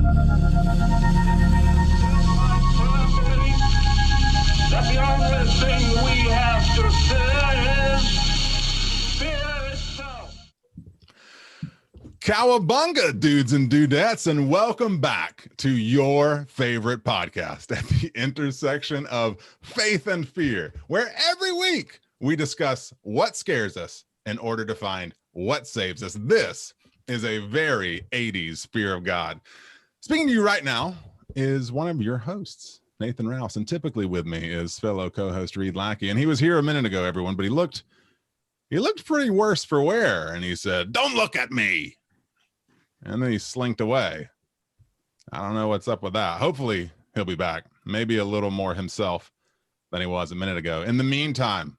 That the only thing we have to fear is fear itself. Cowabunga, dudes and dudettes, and welcome back to your favorite podcast at the intersection of faith and fear, where every week we discuss what scares us in order to find what saves us. This is a very 80s fear of God. Speaking to you right now is one of your hosts, Nathan Rouse, and typically with me is fellow co-host Reed Lackey, and he was here a minute ago, everyone, but he looked pretty worse for wear, and he said, "Don't look at me," and then he slinked away. I don't know what's up with that. Hopefully he'll be back, maybe a little more himself than he was a minute ago. In the meantime,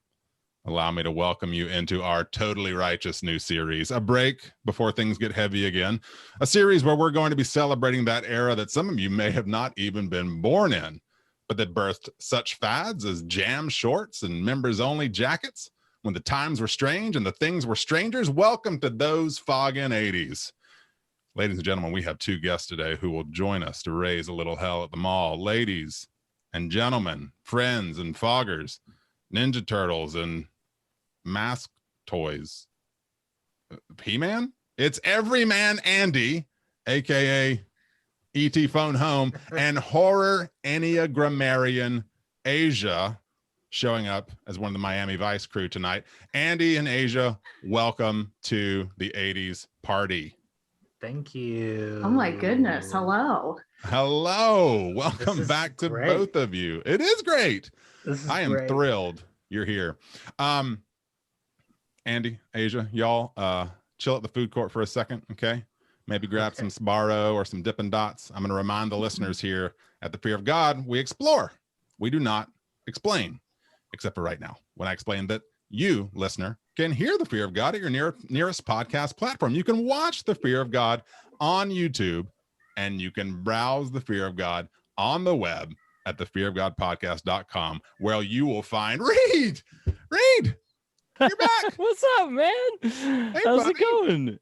allow me to welcome you into our Totally Righteous new series, a break before things get heavy again, a series where we're going to be celebrating that era that some of you may have not even been born in, but that birthed such fads as jam shorts and members-only jackets when the times were strange and the things were strangers. Welcome to those foggin' 80s. Ladies and gentlemen, we have two guests today who will join us to raise a little hell at the mall. Ladies and gentlemen, friends and foggers, Ninja Turtles and mask toys. He-Man? It's Everyman Andy, aka E.T. Phone Home, and horror Enneagrammarian Asia showing up as one of the Miami Vice crew tonight. Andy and Asia, welcome to the 80s party. Thank you. Oh my goodness. Hello. Hello. Welcome back to great. both of you. It is great. I am thrilled you're here. Andy, Asia, y'all chill at the food court for a second, okay? Maybe grab some Sbarro or some Dippin' Dots. I'm going to remind the listeners here at the Fear of God, we explore. We do not explain, except for right now, when I explain that you, listener, can hear the Fear of God at your nearest podcast platform. You can watch the Fear of God on YouTube, and you can browse the Fear of God on the web at thefearofgodpodcast.com, where you will find Reed. You're back. What's up, man? Hey, How's buddy. it going?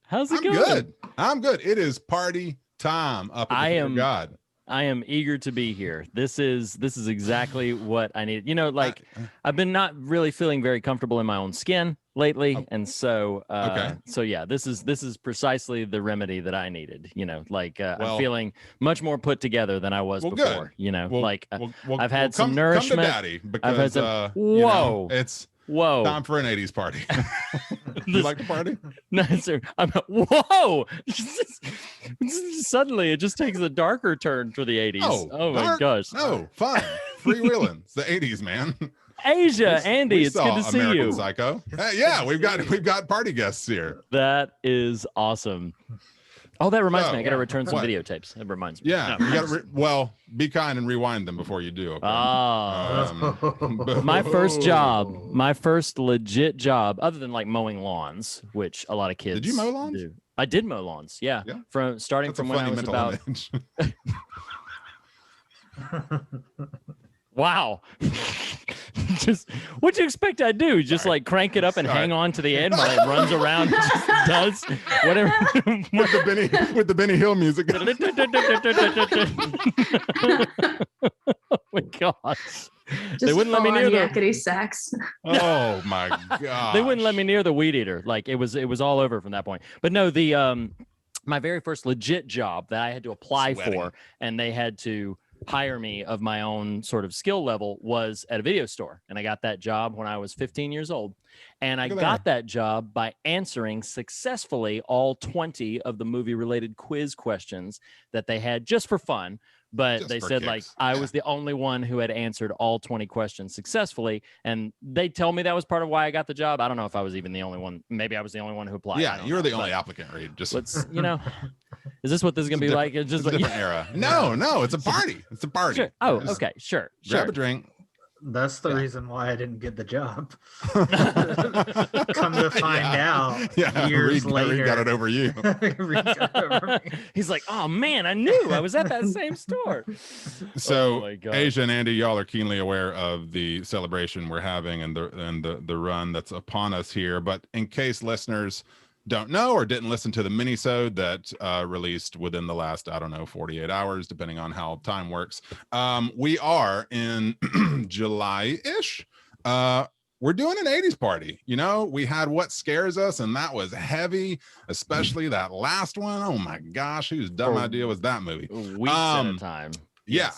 I'm good. It is party time up at the Fear of God. I am eager to be here. This is exactly what I need. You know, like I've been not really feeling very comfortable in my own skin lately, and so so yeah, this is precisely the remedy that I needed. You know, like I'm feeling much more put together than I was before. Good. You know, Well, I've had some come nourishment. to Daddy, because I've had some. Whoa, it's whoa. time for an 80s party. You like to party? No, sir. Whoa! Suddenly, it just takes a darker turn for the 80s. Oh my gosh! No, fun, freewheeling. It's the 80s, man. Asia, Andy, it's good to see American you. Psycho. Yeah, we've got party guests here. That is awesome. Oh, that reminds me. I got to return some What? videotapes. That reminds me. Yeah, No. you gotta be kind and rewind them before you do. Okay? My first job, my first legit job, other than like mowing lawns, which a lot of kids. Did you mow lawns? do. I did mow lawns. Yeah. From starting That's from a when I funny was mental about. image. Wow. Just what'd you expect I'd do? Just like crank it up and hang on to the end while it runs around and just does whatever. with the Benny Hill music. Oh my gosh. Just They wouldn't let me near the yakety sax. Oh my god. They wouldn't let me near the weed eater. Like it was all over from that point. But no, the my very first legit job that I had to apply for, and they had to hire me of my own sort of skill level, was at a video store. And I got that job when I was 15 years old. And I got that job by answering successfully all 20 of the movie related quiz questions that they had just for fun. But Just they for said kicks. like I was the only one who had answered all 20 questions successfully. And they tell me that was part of why I got the job. I don't know if I was even the only one. Maybe I was the only one who applied. Yeah, you were the only applicant, Reed. Just let's, you know, is this what this is going to be like? It's just it's a like, different era. No, it's a party. It's a party. Sure. Oh, Just okay. Sure. Grab a drink. That's the reason why I didn't get the job. Come to find out, years later, Reed got it over you. Reed got it over me. He's like, oh man, I knew I was at that same store. So Oh my God. Asia and Andy, y'all are keenly aware of the celebration we're having and the run that's upon us here. But in case listeners don't know or didn't listen to the mini-sode that released within the last, I don't know, 48 hours, depending on how time works, we are in July-ish. We're doing an 80s party. You know, we had What Scares Us, and that was heavy, especially that last one. Oh my gosh, whose dumb idea was that movie? Weeks at a time. Yeah,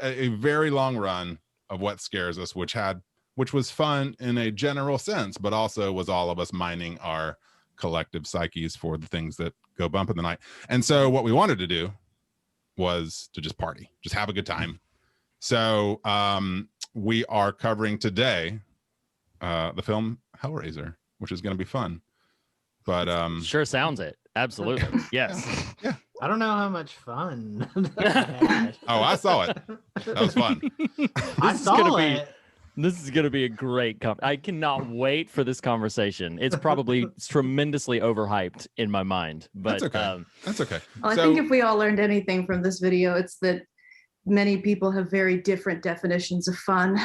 a very long run of What Scares Us, which was fun in a general sense, but also was all of us mining our collective psyches for the things that go bump in the night. And so what we wanted to do was to just party, just have a good time. So we are covering today the film Hellraiser, which is going to be fun. But sure sounds it. Absolutely. Yes. Yeah. I don't know how much fun. Oh, I saw it. That was fun. I saw it. This is going to be a great I cannot wait for this conversation. It's probably tremendously overhyped in my mind, but that's okay. That's okay. Well, I think if we all learned anything from this video, it's that many people have very different definitions of fun.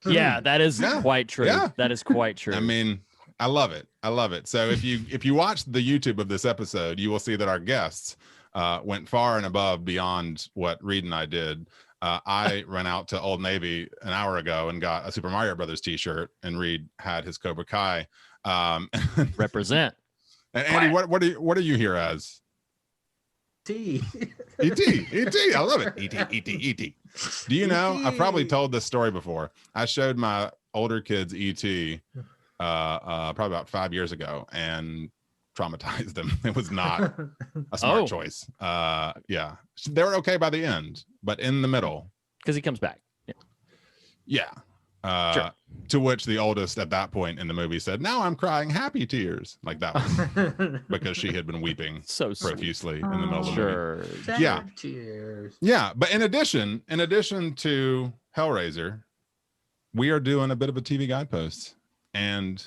Yeah, that is quite true. Yeah. That is quite true. I mean, I love it. I love it. So if you watch the YouTube of this episode, you will see that our guests went far and above beyond what Reed and I did. I ran out to Old Navy an hour ago and got a Super Mario Brothers t-shirt, and Reed had his Cobra Kai. Represent. And Andy, what are you here as? E.T. E.T. I love it. E.T. Do you know, I've probably told this story before. I showed my older kids E.T. Probably about 5 years ago and traumatized them. It was not a smart choice. Yeah. They were okay by the end, but in the middle. Because he comes back. Yeah. Sure. To which the oldest at that point in the movie said, "Now I'm crying happy tears." Like that was because she had been weeping so profusely in the middle of the movie. Sure. Yeah. Cheers. Yeah. But in addition to Hellraiser, we are doing a bit of a TV guidepost, and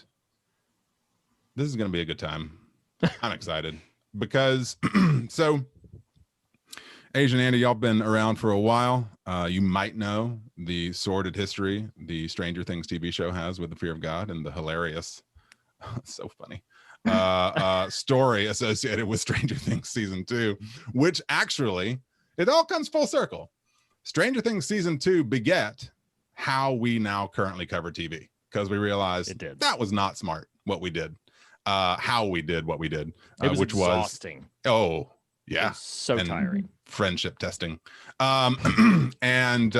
this is going to be a good time. I'm excited because so Asian Andy, y'all been around for a while. You might know the sordid history the Stranger Things TV show has with the fear of God and the hilarious, so funny, story associated with Stranger Things season 2, which actually, it all comes full circle. Stranger Things season 2 beget how we now currently cover TV, because we realized that was not smart what we did, how we did what we did, which exhausting. Was yeah, so tiring. Friendship testing. And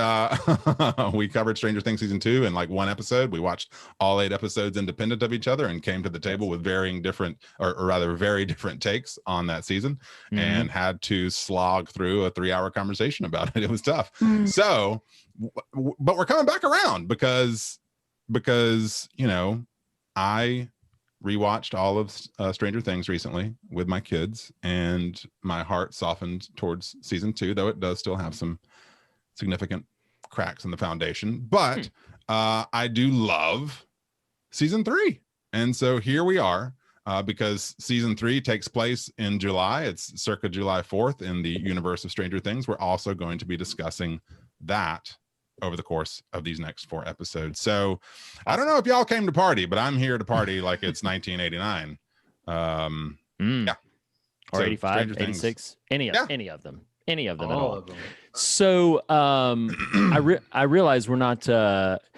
we covered Stranger Things season 2 in like one episode. We watched all 8 episodes independent of each other and came to the table with very different takes on that season, and had to slog through a 3-hour conversation about it. It was tough. So, but we're coming back around because you know, I rewatched all of Stranger Things recently with my kids, and my heart softened towards season 2, though it does still have some significant cracks in the foundation. But I do love season 3. And so here we are, because season 3 takes place in July. It's circa July 4th in the universe of Stranger Things. We're also going to be discussing that over the course of these next 4 episodes. So I don't know if y'all came to party, but I'm here to party like it's 1989. Yeah. Or So 85, Stranger 86, any of them at All all. of them. So I realize we're not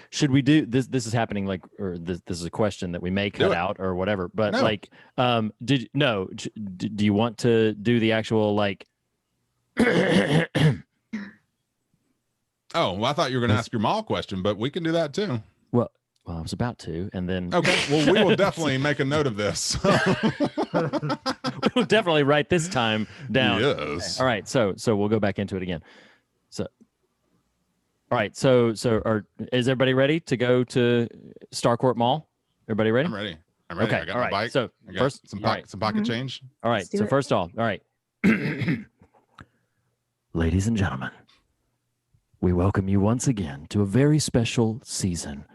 should we do this? This is happening like, or this is a question that we may cut out or whatever, but No. like do you want to do the actual like Oh, well, I thought you were going to ask your mall question, but we can do that too. well, I was about to, and then Okay. Well, we will definitely make a note of this. we'll definitely write this time down. Yes. All right, so we'll go back into it again. So, all right, so is everybody ready to go to Starcourt Mall? Everybody ready? I'm ready. Okay. I got all my right. bike. So I got first, some all right. pocket change. All right. Let's do So it. first off, all right, ladies and gentlemen, we welcome you once again to a very special season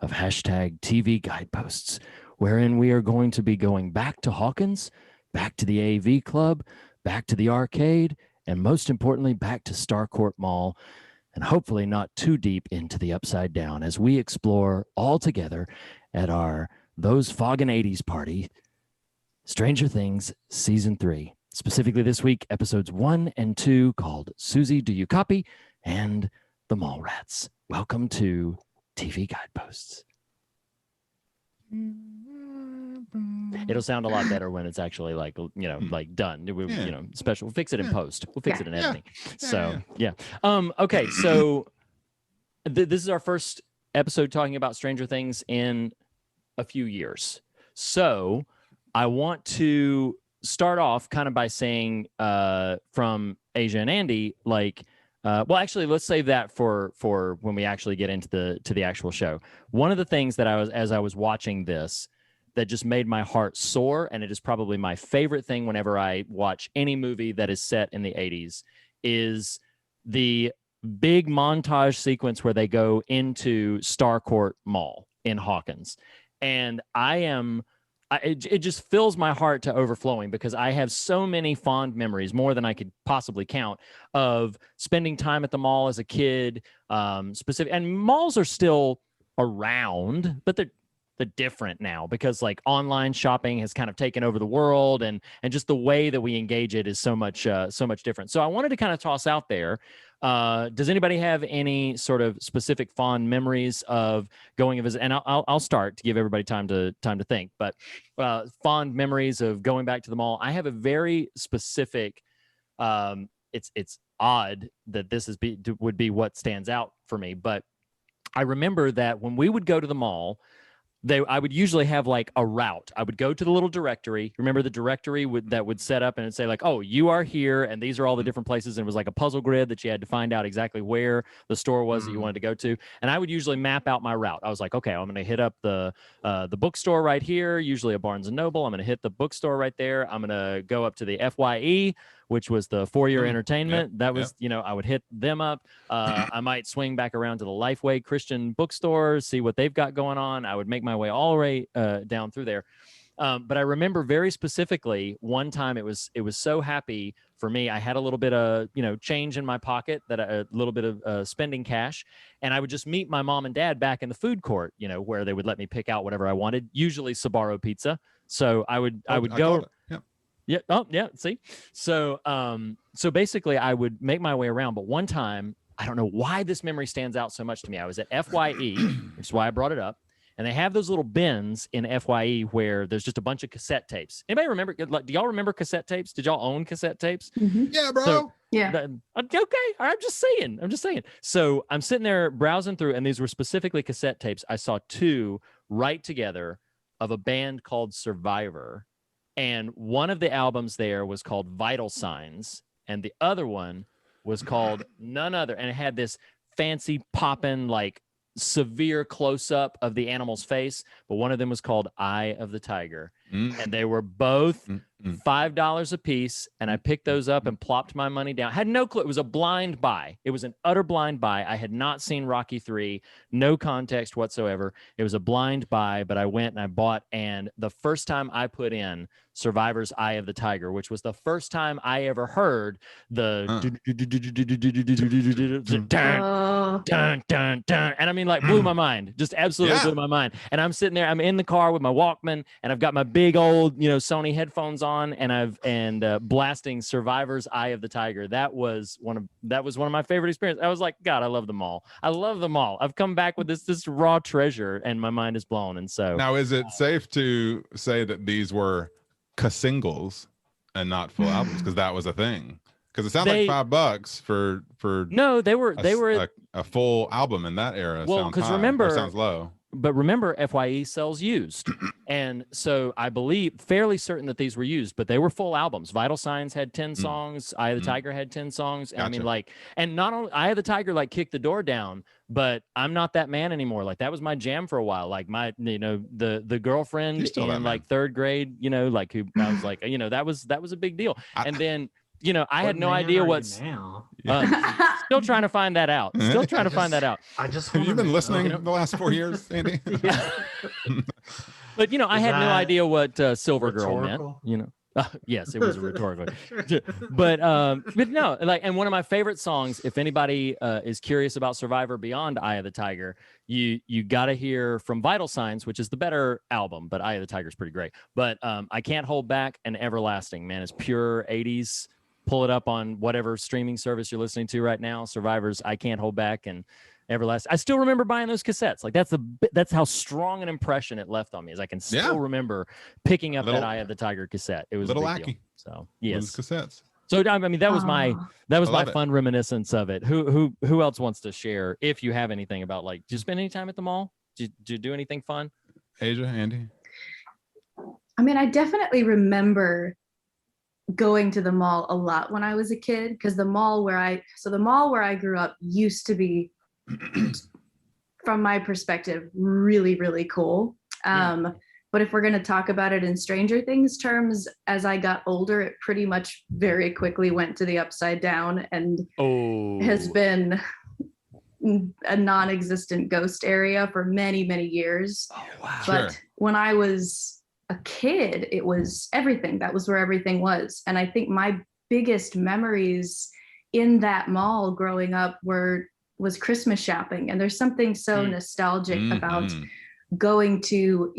of hashtag TV Guideposts, wherein we are going to be going back to Hawkins, back to the AV Club, back to the arcade, and most importantly, back to Starcourt Mall, and hopefully not too deep into the Upside Down as we explore all together at our Those Foggin' 80s party Stranger Things Season 3. Specifically this week, episodes 1 and 2 called Susie, Do You Copy? And The Mallrats. Welcome to TV Guideposts. It'll sound a lot better when it's actually like, like done. Special. We'll fix it in post. We'll fix it in editing. Okay, so this is our first episode talking about Stranger Things in a few years. So I want to start off kind of by saying from Asia and Andy, actually, let's save that for when we actually get into the actual show. One of the things that as I was watching this that just made my heart soar, and it is probably my favorite thing whenever I watch any movie that is set in the 80s, is the big montage sequence where they go into Starcourt Mall in Hawkins. And it just fills my heart to overflowing because I have so many fond memories, more than I could possibly count, of spending time at the mall as a kid. And malls are still around, but they're different now because like online shopping has kind of taken over the world, and just the way that we engage it is so much different. So I wanted to kind of toss out there. Does anybody have any sort of specific fond memories of going and visit? And I'll start to give everybody time to think. But fond memories of going back to the mall. I have a very specific. It's odd that this would be what stands out for me, but I remember that when we would go to the mall, I would usually have like a route. I would go to the little directory. Remember the directory that would set up and it'd say like, oh, you are here, and these are all the different places. And it was like a puzzle grid that you had to find out exactly where the store was that you wanted to go to. And I would usually map out my route. I was like, okay, I'm going to hit up the bookstore right here, usually a Barnes & Noble. I'm going to hit the bookstore right there. I'm going to go up to the FYE, which was the For-Your Entertainment. That was, I would hit them up. I might swing back around to the Lifeway Christian bookstore, see what they've got going on. I would make my way all the way down through there. But I remember very specifically one time it was so happy for me. I had a little bit of, change in my pocket, a little bit of spending cash. And I would just meet my mom and dad back in the food court, where they would let me pick out whatever I wanted, usually Sbarro pizza. So I would go. Yeah. Oh, yeah. See, so basically, I would make my way around. But one time, I don't know why this memory stands out so much to me. I was at FYE, which is why I brought it up, and they have those little bins in FYE where there's just a bunch of cassette tapes. Anybody remember? Do y'all remember cassette tapes? Did y'all own cassette tapes? Mm-hmm. Yeah, bro. Okay. I'm just saying. So I'm sitting there browsing through, and these were specifically cassette tapes. I saw two right together of a band called Survivor. And one of the albums there was called Vital Signs, and the other one was called none other. And it had this fancy poppin', like severe close-up of the animal's face, but one of them was called Eye of the Tiger. And they were both $5 a piece, and I picked those up and plopped my money down. I had no clue. It was a blind buy. It was an utter blind buy. I had not seen Rocky 3, no context whatsoever. It was a blind buy, but I went and I bought, and the first time I put in Survivor's Eye of the Tiger, which was the first time I ever heard the dun, dun, dun, and I mean, like, blew my mind, just absolutely blew my mind. And I'm sitting there, I'm in the car with my Walkman, and I've got my big old, Sony headphones on, and blasting Survivor's Eye of the Tiger. That was one of my favorite experiences. I was like, God, I love them all. I've come back with this raw treasure, and my mind is blown. And so now, is it safe to say that these were singles and not full albums? Because that was a thing. Because it sounds like $5 for no, they were a full album in that era. Well, because remember, sounds low. But remember, FYE sells used, and so I believe, fairly certain that these were used, but they were full albums. Vital Signs had 10 songs. Eye of the Tiger had 10 songs. And Gotcha. I mean, like, and not only Eye of the Tiger kicked the door down, but I'm Not That Man Anymore. Like, that was my jam for a while. Like the girlfriend in like third grade, who I was like, that was a big deal. And then. I had no idea what's now. Still trying to find that out. Have you been listening the last 4 years, Andy? But I had no idea what Silver Girl meant. Yes, it was rhetorically. but no, like, and one of my favorite songs, if anybody is curious about Survivor Beyond Eye of the Tiger, you got to hear from Vital Signs, which is the better album, but Eye of the Tiger is pretty great. But I Can't Hold Back and Everlasting, man, it's pure 80s. Pull it up on whatever streaming service you're listening to right now. Survivor's I Can't Hold Back and Everlasting. I still remember buying those cassettes. Like that's how strong an impression it left on me. Is I can still remember picking up that Eye of the Tiger cassette. It was little a big wacky. deal. So yes, cassettes. So I mean that was my it. fun reminiscence of it. Who else wants to share? If you have anything about, like, did you spend any time at the mall? Did you do anything fun? Asia, Andy. I mean, I definitely remember going to the mall a lot when I was a kid, because the mall where I grew up used to be, from my perspective, really, really cool. But if we're going to talk about it in Stranger Things terms, as I got older, it pretty much very quickly went to the upside down and has been a non-existent ghost area for many, many years. Oh, wow. But when I was a kid, it was everything. That was where everything was. And I think my biggest memories in that mall growing up was Christmas shopping. And there's something so nostalgic about going to,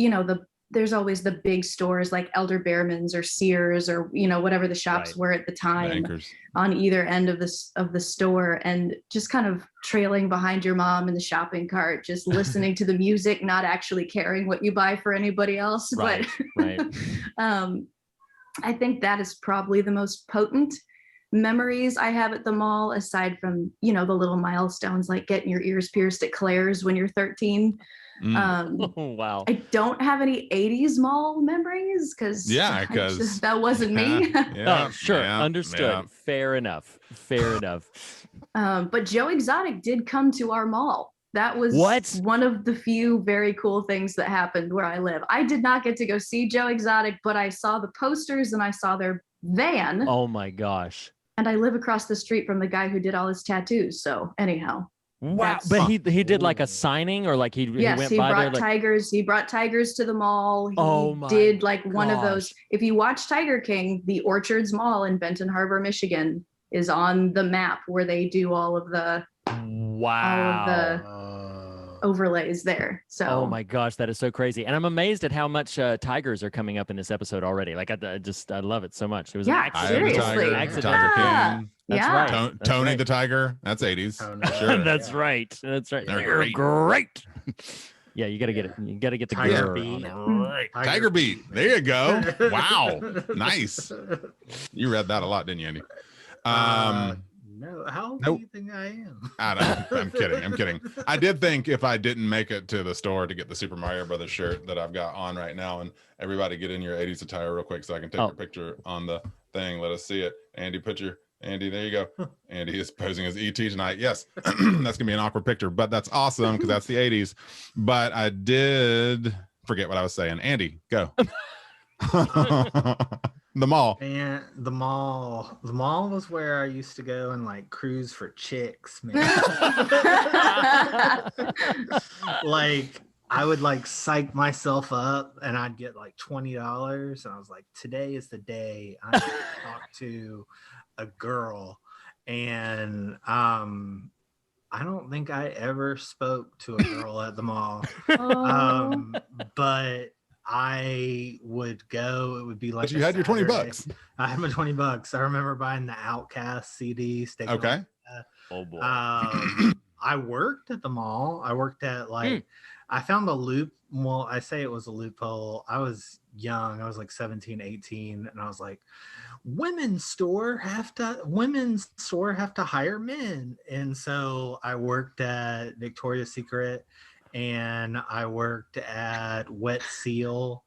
there's always the big stores like Elder Behrman's or Sears or, whatever the shops were at the time on either end of the store, and just kind of trailing behind your mom in the shopping cart, just listening to the music, not actually caring what you buy for anybody else. Right. I think that is probably the most potent memories I have at the mall, aside from, the little milestones like getting your ears pierced at Claire's when you're 13. Wow. I don't have any 80s mall memories because that wasn't me. Understood. Fair enough. But Joe Exotic did come to our mall. That was one of the few very cool things that happened where I live. I did not get to go see Joe Exotic, but I saw the posters and I saw their van. Oh my gosh. And I live across the street from the guy who did all his tattoos. So anyhow. Wow. But he did like a signing, or like he went by there, like... tigers. He brought tigers to the mall. He did like one of those. If you watch Tiger King, the Orchards Mall in Benton Harbor, Michigan is on the map where they do all of the overlays there. So oh my gosh, that is so crazy. And I'm amazed at how much tigers are coming up in this episode already. Like I love it so much. It was seriously. Tiger King. That's right. Tony the Tiger. That's 80s. Sure. That's right. They're great. Yeah, you gotta get it. You gotta get the Tiger Beat. Tiger Beat. There you go. Wow. Nice. You read that a lot, didn't you, Andy? No, how old do you think I am? I'm kidding. I did think if I didn't make it to the store to get the Super Mario Brothers shirt that I've got on right now, and everybody get in your 80s attire real quick so I can take your picture on the thing. Let us see it. Andy, there you go. Andy is posing as ET tonight. Yes, that's going to be an awkward picture, but that's awesome because that's the 80s. But I did forget what I was saying. Andy, go. The mall. And the mall was where I used to go and like cruise for chicks, man. Like I would like psych myself up and I'd get like $20 and I was like, today is the day I'm gonna talk to a girl. And I don't think I ever spoke to a girl at the mall. But I would go. It would be like, but you had your $20. I had my $20. I remember buying the Outcast CD. Okay. Oh boy. I worked at the mall. I worked at like, I found a loop. Well, I say it was a loophole. I was young. I was like 17, 18. And I was like, women's store have to hire men. And so I worked at Victoria's Secret and I worked at Wet Seal.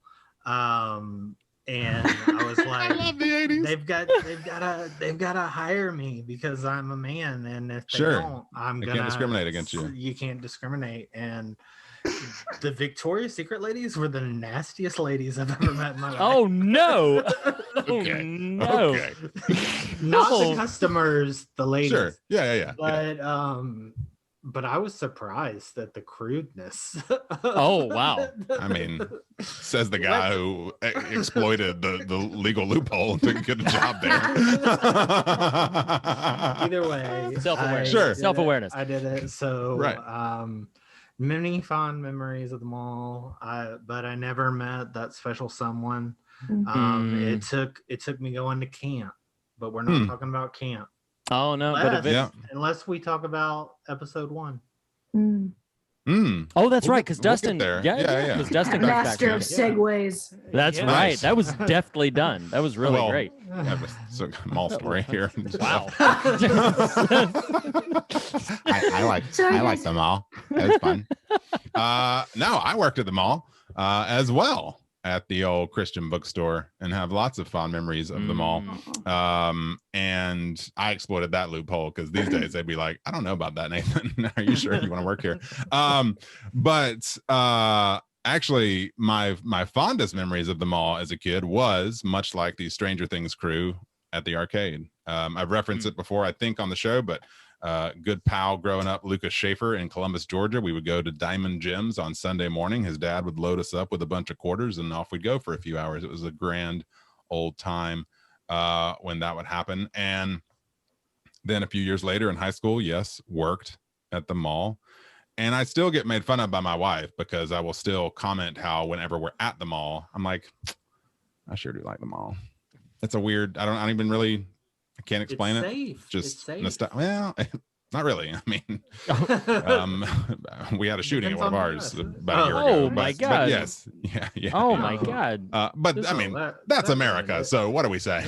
And I was like, I love the 80s. they've gotta hire me because I'm a man, and if they don't, they can't discriminate against you. You can't discriminate. And the Victoria's Secret ladies were the nastiest ladies I've ever met in my life. Oh no! Okay. No. Not the customers, the ladies. Sure. Yeah. But but I was surprised at the crudeness. Oh, wow. I mean, says the guy who exploited the legal loophole to get a job there. Either way, Self-awareness. Sure. Self-awareness. I did it. So, Right. Many fond memories of the mall. But I never met that special someone. It took me going to camp, but we're not talking about camp. Oh no, but Unless we talk about episode 1. Oh, that's We'll right, get- because we'll Dustin, get there. yeah, because Dustin comes back. Master of segues. That's Yeah. right. That was deftly done. That was really Well, great. Yeah, so mall story here. Wow. I like the mall. That was fun. No, I worked at the mall as well at the old Christian bookstore and have lots of fond memories of the mall. And I exploited that loophole because these days they'd be like, I don't know about that, Nathan. Are you sure you want to work here? But actually my fondest memories of the mall as a kid was much like the Stranger Things crew at the arcade. I've referenced it before, I think, on the show, but good pal growing up, Lucas Schaefer in Columbus, Georgia. We would go to Diamond Gyms on Sunday morning. His dad would load us up with a bunch of quarters and off we'd go for a few hours. It was a grand old time when that would happen. And then a few years later in high school, yes, worked at the mall. And I still get made fun of by my wife because I will still comment how whenever we're at the mall, I'm like, I sure do like the mall. It's a weird, I don't even really, I can't explain It's it. safe. Just It's safe. well, not really. I mean, we had a shooting at one of ours about a year ago. Oh, my God. But yes, yeah. Oh my God. But I mean, that's America. So what do we say?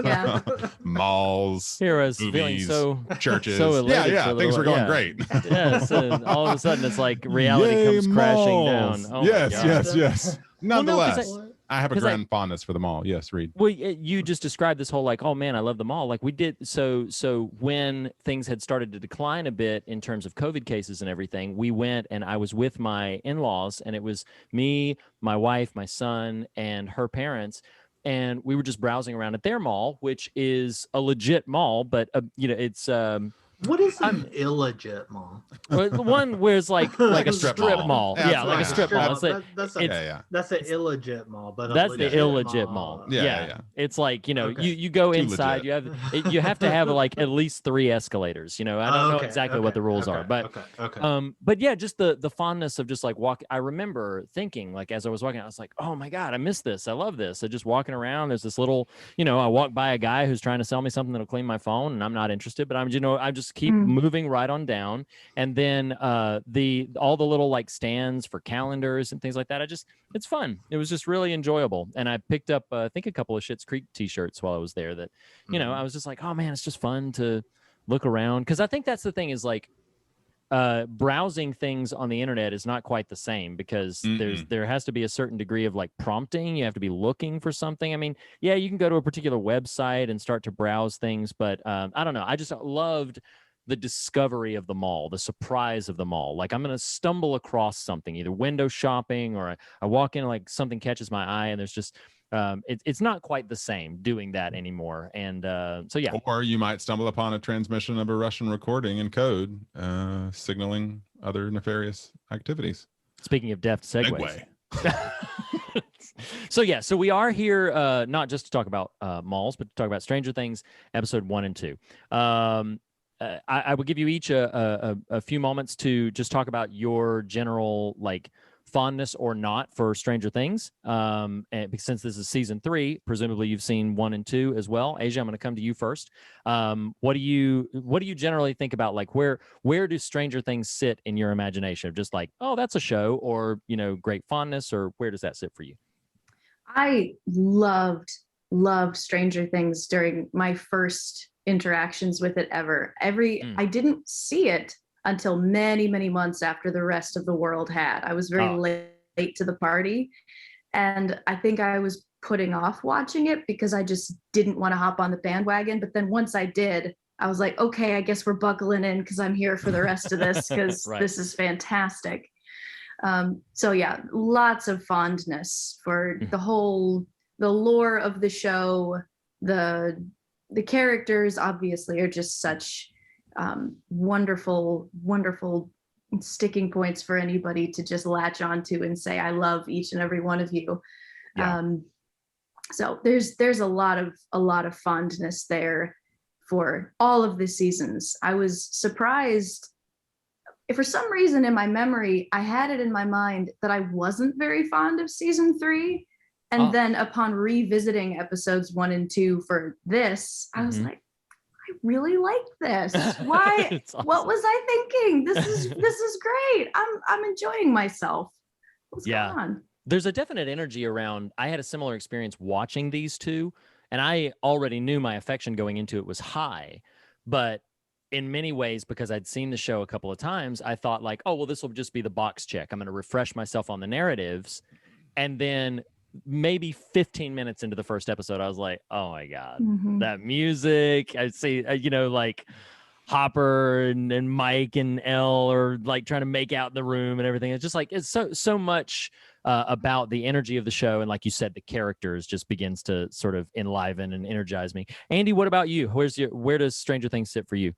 Yeah. Malls, Here I was feeling movies, so churches. so elated Yeah, for a things little- were going yeah. great. Yeah, so all of a sudden it's like reality Yay, comes crashing malls. down. Oh my yes, God. yes. no, 'cause Nonetheless, I have a 'cause grand fondness for the mall. Yes, Reed. Well, you just described this whole like, oh man, I love the mall. Like we did. So when things had started to decline a bit in terms of COVID cases and everything, we went and I was with my in-laws, and it was me, my wife, my son, and her parents. And we were just browsing around at their mall, which is a legit mall, but it's What is an illegit mall? the one where it's like a strip strip mall. mall. Yeah, Yeah, like a right. strip mall. It's like, That's It's- an illegit mall, but that's the illegit mall. Yeah. It's like, Okay. you go Too inside, legit. you have to have like at least 3 escalators. I don't know exactly what the rules are, but but yeah, just the fondness of just like walk. I remember thinking, like, as I was walking, I was like, oh my God, I miss this. I love this. So just walking around, there's this little, I walk by a guy who's trying to sell me something that'll clean my phone, and I'm not interested, but I just keep moving right on down. And then all the little like stands for calendars and things like that. It's fun. It was just really enjoyable. And I picked up, I think, a couple of Schitt's Creek t-shirts while I was there that, I was just like, oh man, it's just fun to look around. Cause I think that's the thing is like, browsing things on the internet is not quite the same because there has to be a certain degree of like prompting. You have to be looking for something. I mean, yeah, you can go to a particular website and start to browse things, but I don't know. I just loved the discovery of the mall, the surprise of the mall. Like I'm going to stumble across something, either window shopping or I walk in, like something catches my eye, and there's just, it's not quite the same doing that anymore. And so, yeah. Or you might stumble upon a transmission of a Russian recording in code, signaling other nefarious activities. Speaking of deft segues. So we are here not just to talk about malls, but to talk about Stranger Things, episode 1 and 2. I will give you each a few moments to just talk about your general like fondness or not for Stranger Things. And since this is season 3, presumably you've seen 1 and 2 as well. Asia, I'm going to come to you first. What do you generally think about, like where do Stranger Things sit in your imagination? Of just like, oh, that's a show, or great fondness, or where does that sit for you? I loved Stranger Things during my first interactions with it ever. I didn't see it until many, many months after the rest of the world had. I was very late to the party, and I think I was putting off watching it because I just didn't want to hop on the bandwagon. But then once I did, I was like, okay, I guess we're buckling in because I'm here for the rest of this because Right. This is fantastic. So yeah, lots of fondness for the lore of the show. The characters obviously are just such wonderful, wonderful sticking points for anybody to just latch onto and say, I love each and every one of you. Yeah. So there's a lot of fondness there for all of the seasons. I was surprised. If for some reason in my memory, I had it in my mind that I wasn't very fond of season 3. And then upon revisiting episodes 1 and 2 for this, I was like, I really like this. Why? Awesome. What was I thinking? This is great. I'm enjoying myself. What's going on? There's a definite energy around. I had a similar experience watching these two, and I already knew my affection going into it was high, but in many ways, because I'd seen the show a couple of times, I thought like, oh, well, this will just be the box check. I'm going to refresh myself on the narratives. And then maybe 15 minutes into the first episode, I was like, oh my God, that music. I see, like Hopper and Mike and Elle are like trying to make out in the room and everything. It's just like, it's so much about the energy of the show. And like you said, the characters just begins to sort of enliven and energize me. Andy, what about you? Where does Stranger Things sit for you?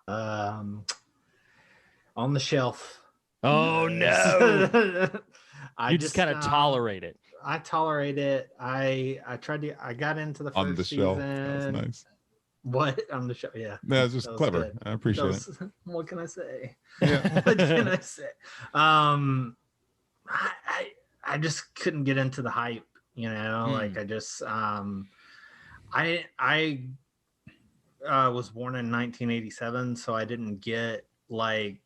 On the shelf. Oh no. I just kind of tolerate it. I tolerate it. I got into the first on the season. shelf. That was nice. What on the show? Yeah. Yeah, it's just That was clever. good. I appreciate it. What can I say? Yeah. What can I say? I just couldn't get into the hype, like I just I was born in 1987, so I didn't get like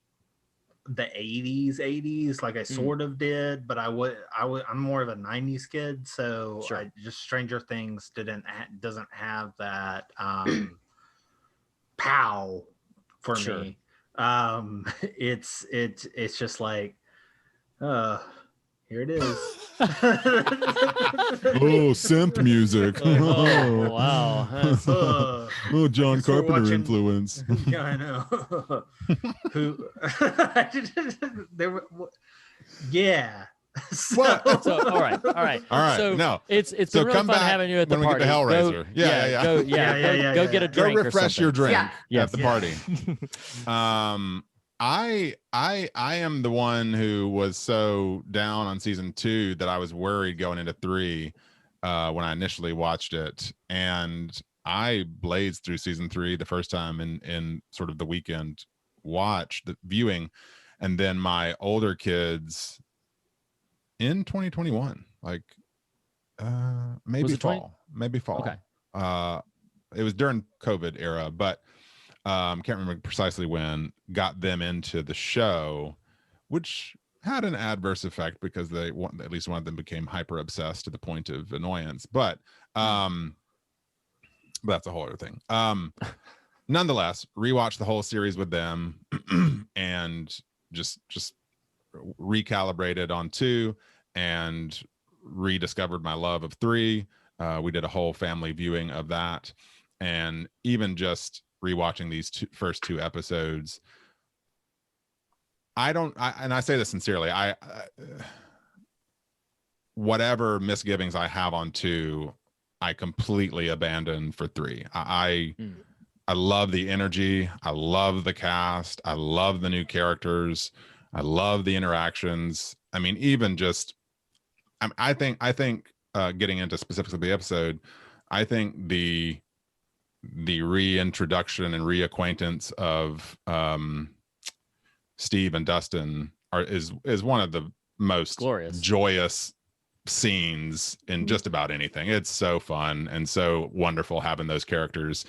the 80s like I sort of did, but I'm more of a 90s kid, so Sure. just Stranger Things doesn't have that pow for me. It's just like here it is. Oh, synth music. Oh, wow. Oh, John guess we're Carpenter watching- influence. Yeah, I know. Who? Yeah. What? So all right. So, no. It's So been really come fun back having you at the when we party. get to Hellraiser. Yeah. Go get a Go drink. refresh your drink at the Yeah. party. I am the one who was so down on season 2 that I was worried going into 3 when I initially watched it, and I blazed through season 3 the first time in sort of the weekend watch, the viewing, and then my older kids in 2021, like maybe fall. Okay. It was during COVID era, but can't remember precisely when, got them into the show, which had an adverse effect because at least one of them became hyper obsessed to the point of annoyance. But that's a whole other thing. Nonetheless, rewatched the whole series with them and just recalibrated on 2 and rediscovered my love of 3. We did a whole family viewing of that, and even just rewatching these first 2 episodes, and I say this sincerely, whatever misgivings I have on 2, I completely abandoned for 3. I love the energy. I love the cast. I love the new characters. I love the interactions. I mean, even just, I think getting into specifics of the episode, I think the reintroduction and reacquaintance of Steve and Dustin is one of the most glorious, joyous scenes in just about anything. It's so fun and so wonderful having those characters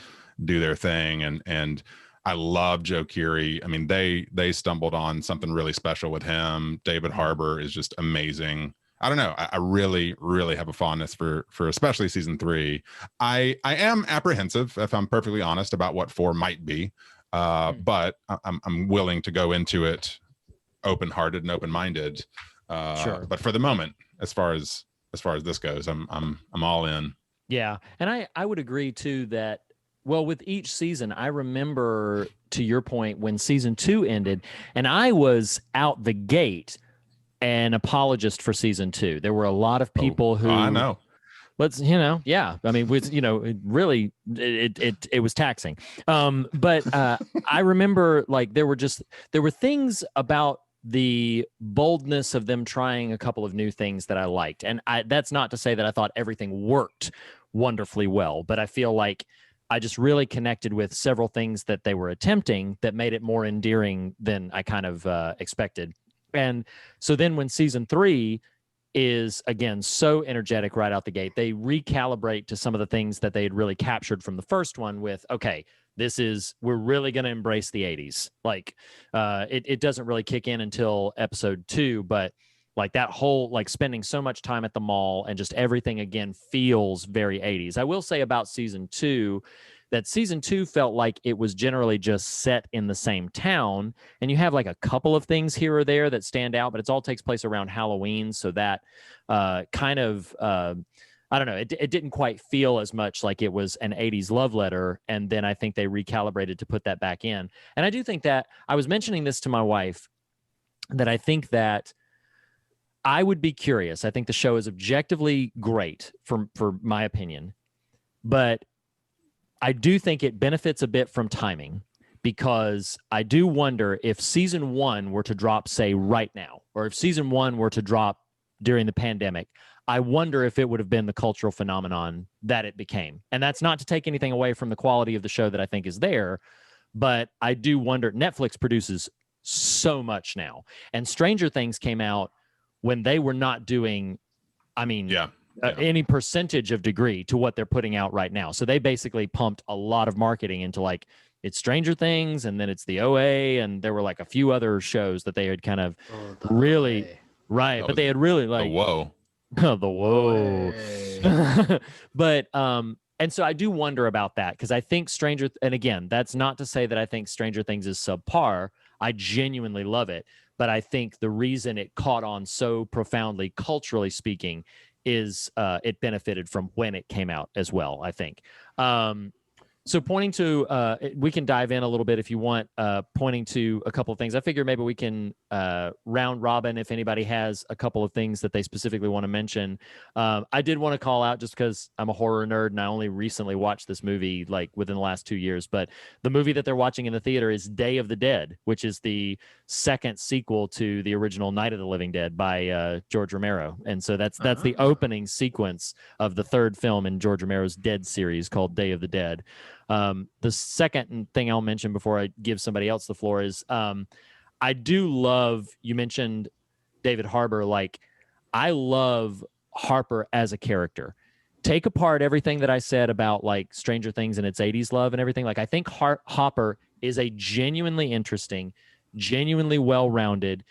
do their thing, and I love Joe Keery. I mean, they stumbled on something really special with him. David Harbour is just amazing. I don't know. I really, really have a fondness for especially season 3. I am apprehensive, if I'm perfectly honest, about what 4 might be, but I'm willing to go into it open-hearted and open-minded. Sure. But for the moment, as far as this goes, I'm all in. Yeah, and I would agree too that. Well, with each season, I remember, to your point, when season 2 ended, and I was out the gate an apologist for season 2. There were a lot of people who I know let's, yeah. I mean, it really, it was taxing. But I remember like there were things about the boldness of them trying a couple of new things that I liked. And that's not to say that I thought everything worked wonderfully well, but I feel like I just really connected with several things that they were attempting that made it more endearing than I kind of expected. And so then when season 3 is again so energetic right out the gate, they recalibrate to some of the things that they had really captured from the first one with, okay, we're really going to embrace the 80s. Like it doesn't really kick in until episode 2, but like that whole, like spending so much time at the mall and just everything again feels very 80s. I will say about season 2 that season 2 felt like it was generally just set in the same town, and you have like a couple of things here or there that stand out, but it all takes place around Halloween. So that kind of, I don't know, it didn't quite feel as much like it was an 80s love letter. And then I think they recalibrated to put that back in. And I do think that I was mentioning this to my wife, that I think that I would be curious. I think the show is objectively great for my opinion, but I do think it benefits a bit from timing, because I do wonder if season 1 were to drop, say, right now, or if season 1 were to drop during the pandemic, I wonder if it would have been the cultural phenomenon that it became. And that's not to take anything away from the quality of the show that I think is there, but I do wonder. Netflix produces so much now, and Stranger Things came out when they were not doing, I mean, any percentage of degree to what they're putting out right now. So they basically pumped a lot of marketing into like, it's Stranger Things, and then it's the OA, and there were like a few other shows that they had kind of really, right. But they had really like, the whoa. But, and so I do wonder about that, because I think and again, that's not to say that I think Stranger Things is subpar. I genuinely love it. But I think the reason it caught on so profoundly, culturally speaking, is it benefited from when it came out as well, I think. So pointing to, we can dive in a little bit if you want, pointing to a couple of things. I figure maybe we can round robin if anybody has a couple of things that they specifically want to mention. I did want to call out, just because I'm a horror nerd and I only recently watched this movie like within the last 2 years, but the movie that they're watching in the theater is Day of the Dead, which is the second sequel to the original Night of the Living Dead by George Romero. And so that's the opening sequence of the third film in George Romero's Dead series called Day of the Dead. The second thing I'll mention before I give somebody else the floor is I do love, you mentioned David Harbour. Like, I love Harper as a character. Take apart everything that I said about like Stranger Things and its 80s love and everything. Like, I think Hopper is a genuinely interesting, genuinely well-rounded,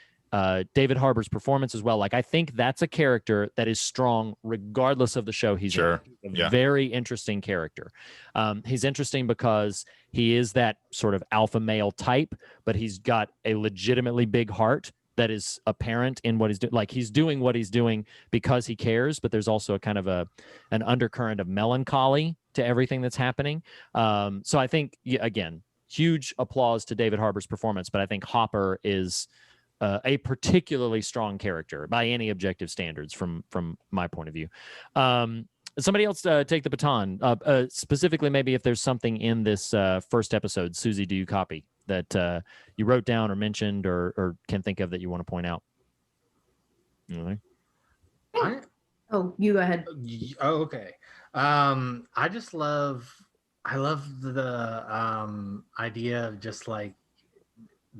David Harbour's performance as well. Like, I think that's a character that is strong regardless of the show he's in. A very interesting character. He's interesting because he is that sort of alpha male type, but he's got a legitimately big heart that is apparent in what he's doing. Like, he's doing what he's doing because he cares, but there's also a kind of an undercurrent of melancholy to everything that's happening. So I think, again, huge applause to David Harbour's performance, but I think Hopper is a particularly strong character by any objective standards from my point of view. Somebody else take the baton, specifically maybe if there's something in this first episode. Susie, do you copy that you wrote down or mentioned or can think of that you want to point out? Oh, you go ahead. Oh, okay. I love the idea of just like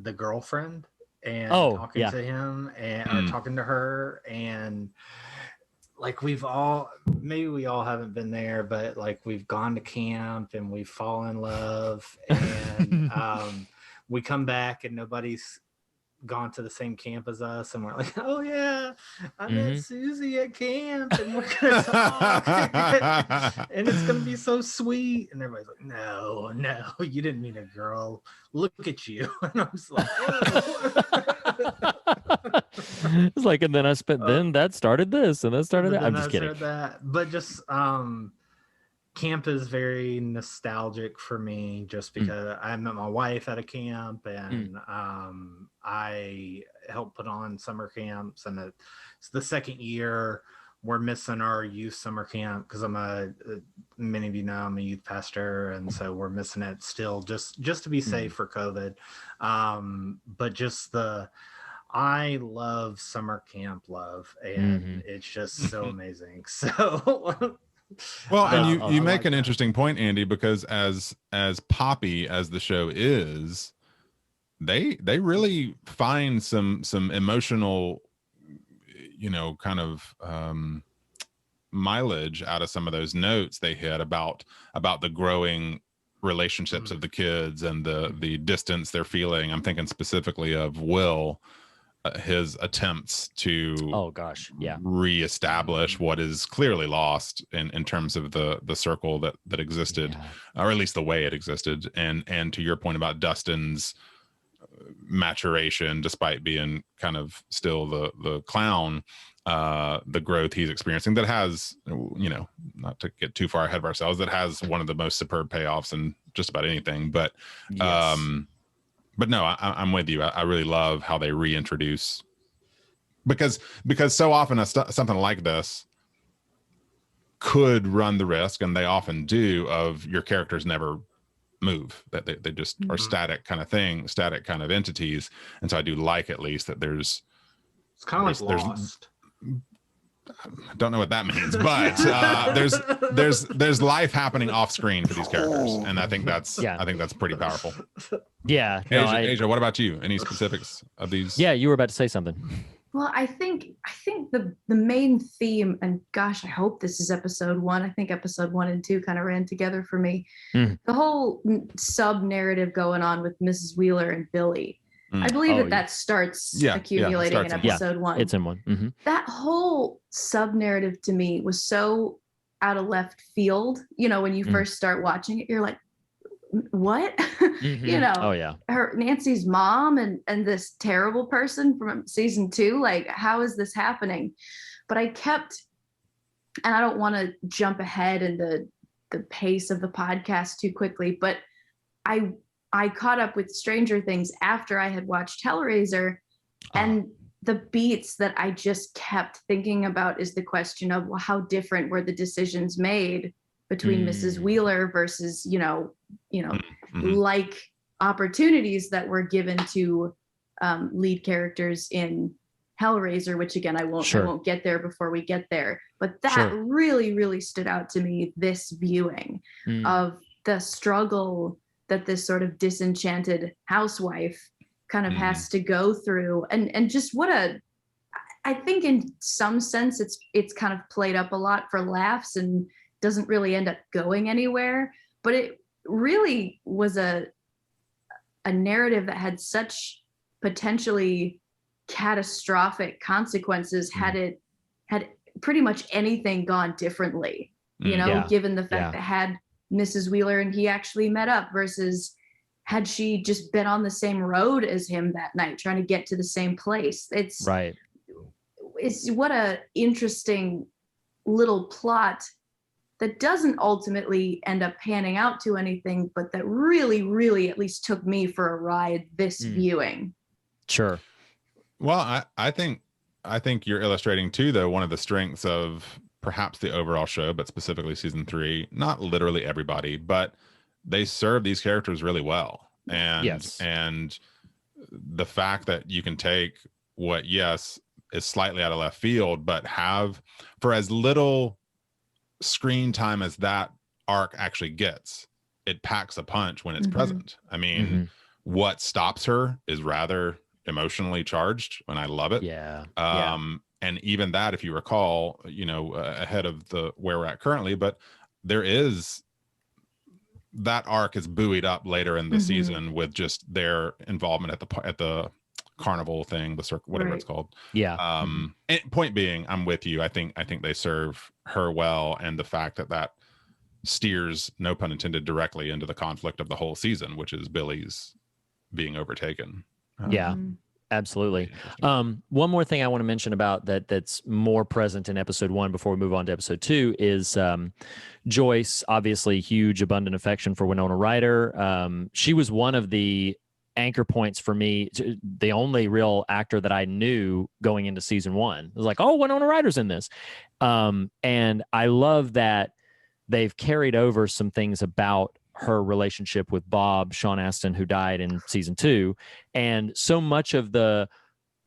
the girlfriend and talking to him and or talking to her, and like we all haven't been there, but like we've gone to camp and we've fallen in love, and we come back and nobody's gone to the same camp as us, and we're like, oh yeah, I met Susie at camp and we're gonna talk and it's gonna be so sweet, and everybody's like, no, you didn't meet a girl, look at you. And I was like, oh. It's like, and then I spent then that started this and that started that. I'm just kidding. But just camp is very nostalgic for me, just because I met my wife at a camp, and I helped put on summer camps, and it's the second year we're missing our youth summer camp because many of you know I'm a youth pastor, and so we're missing it still just to be safe for COVID. But just I love summer camp love, and it's just so amazing. So well, and you make an interesting point, Andy, because as poppy as the show is, they really find some emotional, kind of mileage out of some of those notes they hit about the growing relationships of the kids and the distance they're feeling. I'm thinking specifically of Will, his attempts to reestablish what is clearly lost in terms of the circle that existed, or at least the way it existed. And to your point about Dustin's maturation, despite being kind of still the clown, the growth he's experiencing that has, not to get too far ahead of ourselves, that has one of the most superb payoffs in just about anything. But but no, I'm with you. I really love how they reintroduce, because so often something like this could run the risk, and they often do, of your characters never move, that they just are static kind of entities. And so I do like, at least, that it's kind of like Lost. I don't know what that means, but there's life happening off screen for these characters, and I think that's pretty powerful. Yeah. Asia, what about you? Any specifics of these? Yeah, you were about to say something. Well, I think the main theme, and gosh, I hope this is episode 1. I think episode 1 and 2 kind of ran together for me. The whole sub narrative going on with Mrs. Wheeler and Billy. I believe that starts accumulating in episode 1. It's in 1. That whole sub narrative to me was so out of left field. When you first start watching it, you're like, what? Nancy's mom and this terrible person from season 2, like, how is this happening? But I kept, and I don't want to jump ahead in the pace of the podcast too quickly, but I caught up with Stranger Things after I had watched Hellraiser, and the beats that I just kept thinking about is the question of, well, how different were the decisions made between Mrs. Wheeler versus, like opportunities that were given to lead characters in Hellraiser, which again, I won't get there before we get there. But that really, really stood out to me, this viewing of the struggle that this sort of disenchanted housewife kind of has to go through, and just I think in some sense it's kind of played up a lot for laughs and doesn't really end up going anywhere, but it really was a narrative that had such potentially catastrophic consequences had pretty much anything gone differently, given the fact that had Mrs. Wheeler and he actually met up, versus had she just been on the same road as him that night, trying to get to the same place. It's what a interesting little plot that doesn't ultimately end up panning out to anything, but that really, really at least took me for a ride this viewing. Sure. Well, I think you're illustrating too, though, one of the strengths of perhaps the overall show, but specifically season 3, not literally everybody, but they serve these characters really well. And the fact that you can take what, yes, is slightly out of left field, but have, for as little screen time as that arc actually gets, it packs a punch when it's present. I mean, what stops her is rather emotionally charged, and I love it. And even that, if you recall, ahead of where we're at currently, but there is, that arc is buoyed up later in the season with just their involvement at the carnival thing, the circle, whatever it's called. And point being, I'm with you. I think they serve her well, and the fact that steers, no pun intended, directly into the conflict of the whole season, which is Billy's being overtaken. Absolutely. One more thing I want to mention about that's more present in episode 1 before we move on to episode 2 is Joyce, obviously huge, abundant affection for Winona Ryder. She was one of the anchor points for me. The only real actor that I knew going into season 1 it was like, oh, Winona Ryder's in this. And I love that they've carried over some things about her relationship with Bob, Sean Astin, who died in season 2. And so much of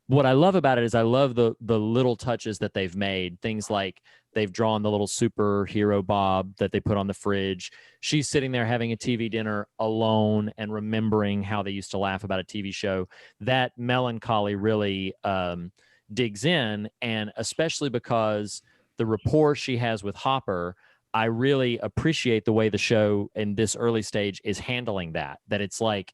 what I love about it is I love the little touches that they've made. Things like they've drawn the little superhero Bob that they put on the fridge. She's sitting there having a TV dinner alone and remembering how they used to laugh about a TV show. That melancholy really digs in, and especially because the rapport she has with Hopper, I really appreciate the way the show in this early stage is handling that it's like,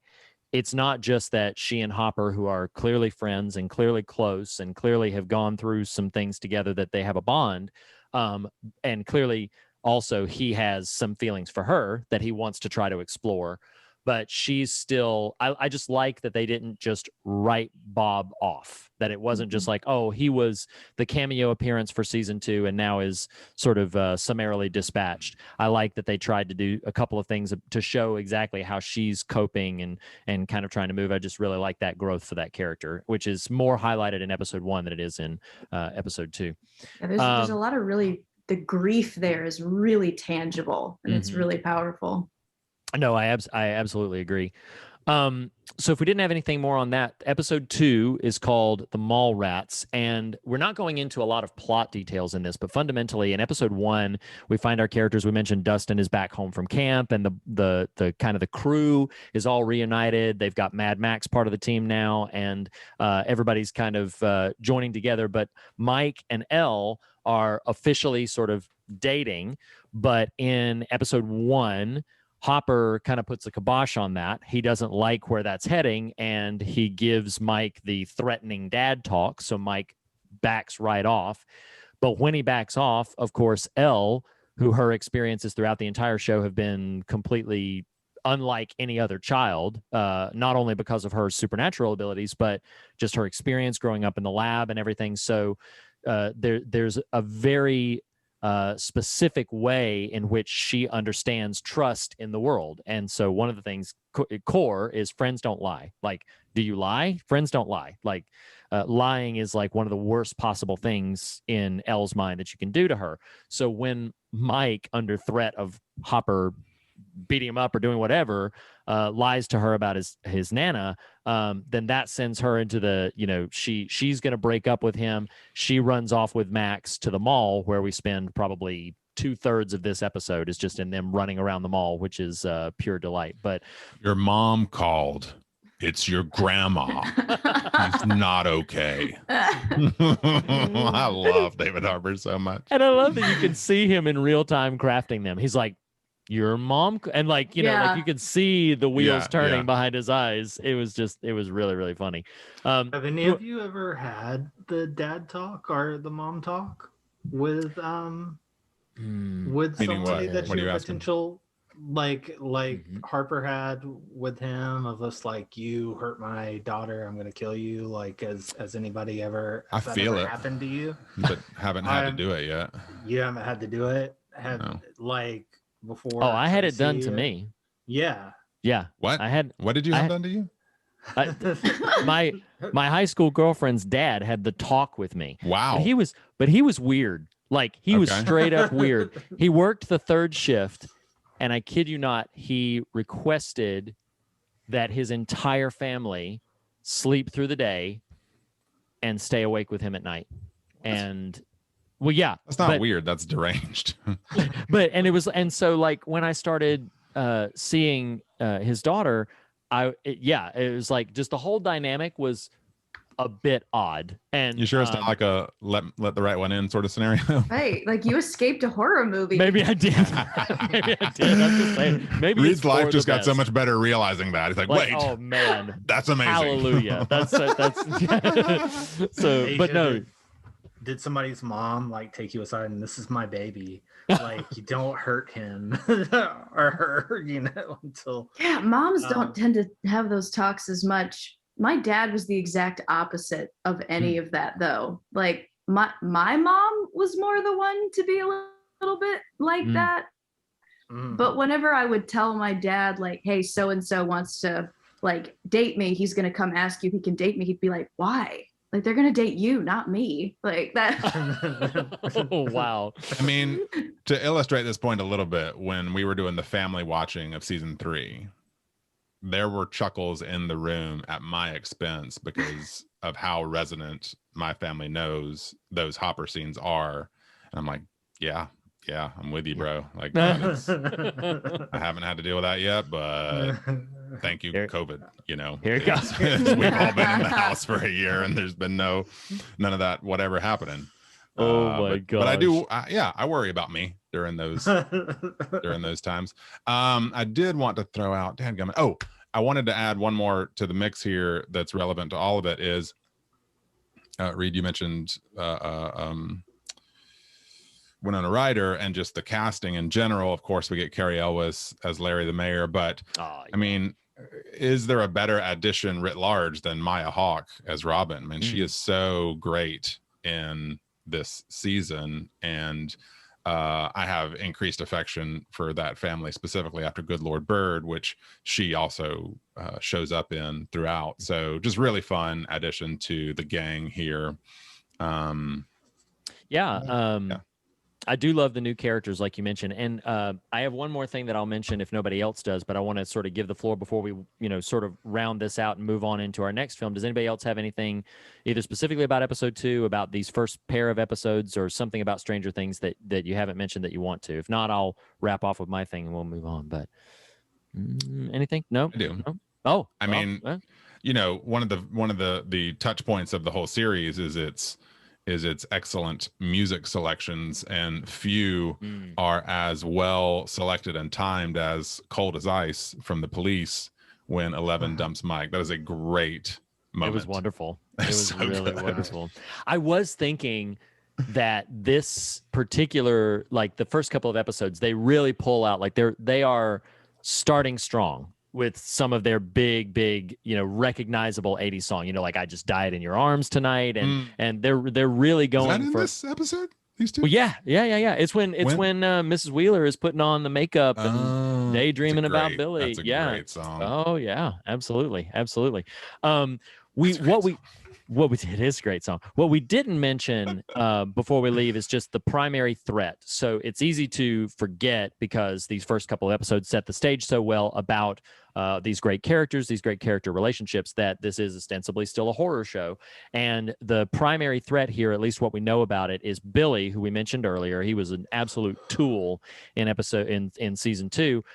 it's not just that she and Hopper, who are clearly friends and clearly close and clearly have gone through some things together, that they have a bond. And clearly also he has some feelings for her that he wants to try to explore. But she's still, I just like that they didn't just write Bob off, that it wasn't just like, oh, he was the cameo appearance for season 2 and now is sort of summarily dispatched. I like that they tried to do a couple of things to show exactly how she's coping and kind of trying to move. I just really like that growth for that character, which is more highlighted in episode 1 than it is in episode 2. Yeah, there's a lot of really, the grief there is really tangible and it's really powerful. No, I absolutely agree. So if we didn't have anything more on that, episode 2 is called The Mall Rats, and we're not going into a lot of plot details in this, but fundamentally in episode 1, we find our characters. We mentioned Dustin is back home from camp, and the kind of the crew is all reunited. They've got Mad Max part of the team now, and everybody's kind of joining together, but Mike and Elle are officially sort of dating, but in episode 1, Hopper kind of puts a kibosh on that. He doesn't like where that's heading, and he gives Mike the threatening dad talk, so Mike backs right off. But when he backs off, of course, Elle, who her experiences throughout the entire show have been completely unlike any other child, not only because of her supernatural abilities, but just her experience growing up in the lab and everything. So there's a very specific way in which she understands trust in the world. And so one of the things core is friends don't lie. Like, do you lie? Friends don't lie. Like, lying is like one of the worst possible things in Elle's mind that you can do to her. So when Mike, under threat of Hopper beating him up or doing whatever, lies to her about his nana, then that sends her into the, she's going to break up with him. She runs off with Max to the mall, where we spend probably 2/3 of this episode is just in them running around the mall, which is pure delight. But your mom called. It's your grandma. He's not okay. I love David Harbour so much. And I love that you can see him in real time crafting them. He's like, your mom, and like like you could see the wheels turning behind his eyes. It was really, really funny. Have any of you ever had the dad talk or the mom talk with somebody that you're potential like Harper had with him, of us like, you hurt my daughter, I'm gonna kill you? Like, has anybody ever, I feel it happened to you? But haven't had to do it yet. You haven't had to do it? Like before? Oh, I had it done to me. Yeah. What did you have done to you? My high school girlfriend's dad had the talk with me. Wow. But he was weird. Like, he was straight up weird. He worked the 3rd shift, and I kid you not, he requested that his entire family sleep through the day and stay awake with him at night. And well, yeah, that's not weird. That's deranged. And so like when I started seeing his daughter, it was like just the whole dynamic was a bit odd. And you sure it's not like a let the right one in sort of scenario? Right, like you escaped a horror movie. Maybe I did. Maybe I did. I'm just saying. Maybe Reed's life just got so much better realizing that. He's like, wait, oh man, that's amazing. Hallelujah. That's so. Asia, but no. Did somebody's mom like take you aside and, this is my baby, like, you don't hurt him or her, until moms don't tend to have those talks as much. My dad was the exact opposite of any of that, though. Like my mom was more the one to be a little bit like that. But whenever I would tell my dad, like, hey, so and so wants to like date me, he's gonna come ask you if he can date me. He'd be like, why? Like, they're gonna date you, not me. Like that. Oh, wow. I mean, to illustrate this point a little bit, when we were doing the family watching of season 3, there were chuckles in the room at my expense because of how resonant my family knows those Hopper scenes are. And I'm like, yeah, I'm with you, bro. Like, I haven't had to deal with that yet, but thank you, COVID. You know, Here it goes. We've all been in the house for a year, and there's been none of that whatever happening. Oh my god! But I do, I worry about me during those times. I did want to throw out, dadgummit. Oh, I wanted to add one more to the mix here that's relevant to all of it. Is Reed, you mentioned Winona Ryder and just the casting in general. Of course, we get Carrie Elwes as Larry the Mayor, but I mean, is there a better addition writ large than Maya Hawke as Robin? I mean, she is so great in this season, and I have increased affection for that family, specifically after Good Lord Bird, which she also shows up in throughout. So just really fun addition to the gang here. I do love the new characters, like you mentioned. And I have one more thing that I'll mention if nobody else does, but I want to sort of give the floor before we, sort of round this out and move on into our next film. Does anybody else have anything either specifically about episode 2, about these first pair of episodes, or something about Stranger Things that you haven't mentioned that you want to? If not, I'll wrap off with my thing and we'll move on. But anything? No? I do. No? Oh, I mean, one of the touch points of the whole series is its excellent music selections, and few are as well selected and timed as Cold as Ice from The Police when Eleven dumps Mike. That is a great moment. It was wonderful. It was so really good. wonderful. I was thinking that this particular, like the first couple of episodes, they really pull out, like they are starting strong with some of their big, recognizable 80s song, like I Just Died in Your Arms Tonight. And they're really going is that in for this episode. These two? Well, yeah. It's when Mrs. Wheeler is putting on the makeup and daydreaming about Billy. That's a great song. Oh yeah, absolutely. It is a great song. What we didn't mention before we leave is just the primary threat. So it's easy to forget because these first couple of episodes set the stage so well about these great characters, these great character relationships, that this is ostensibly still a horror show. And the primary threat here, at least what we know about it, is Billy, who we mentioned earlier. He was an absolute tool in season 2.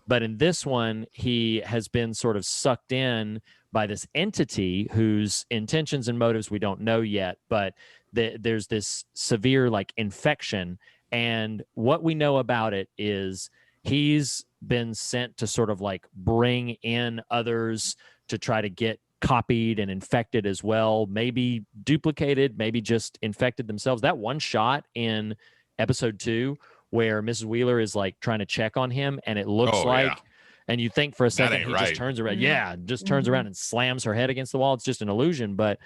But in this one, he has been sort of sucked in by this entity whose intentions and motives we don't know yet, but there's this severe infection. And what we know about it is he's been sent to sort of bring in others to try to get copied and infected as well, maybe duplicated, maybe just infected themselves. That one shot in episode 2 where Mrs. Wheeler is trying to check on him, and it looks and you think for a second he just turns around. Yeah, just turns around and slams her head against the wall. It's just an illusion. But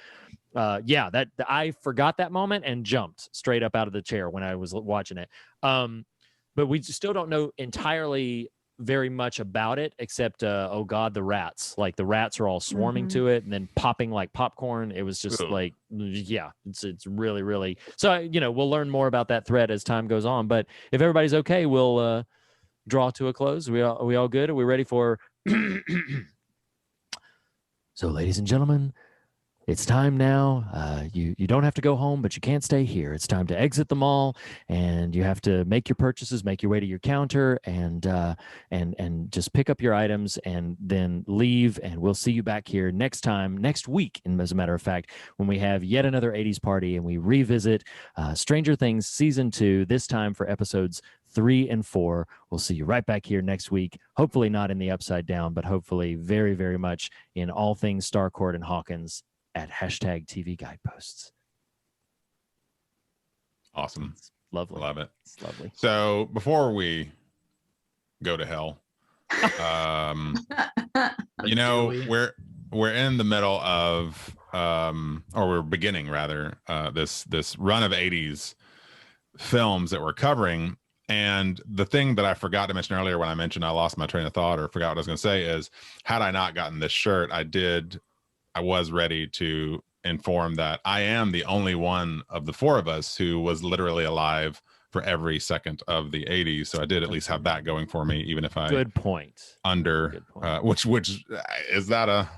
that I forgot that moment and jumped straight up out of the chair when I was watching it. But we still don't know entirely very much about it, except oh god, the rats. The rats are all swarming to it and then popping like popcorn. It was just it's really, really. So we'll learn more about that threat as time goes on. But if everybody's okay, we'll draw to a close. Are we all good? Are we ready for? So, ladies and gentlemen, it's time now. You don't have to go home, but you can't stay here. It's time to exit the mall, and you have to make your purchases, make your way to your counter, and just pick up your items, and then leave. And we'll see you back here next week. And as a matter of fact, when we have yet another 80s party and we revisit Stranger Things season 2, this time for episodes 3 and 4. We'll see you right back here next week. Hopefully not in the Upside Down, but hopefully very, very much in all things Starcourt and Hawkins at #TV Guideposts. Awesome. It's lovely. Love it. It's lovely. So before we go to hell, we're in the middle of or we're beginning rather this run of 80s films that we're covering, And the thing that I forgot to mention earlier when I mentioned I lost my train of thought or forgot what I was going to say is, had I not gotten this shirt, I was ready to inform that I am the only one of the four of us who was literally alive for every second of the 80s. So I did at least have that going for me, even if I Good point. which is that a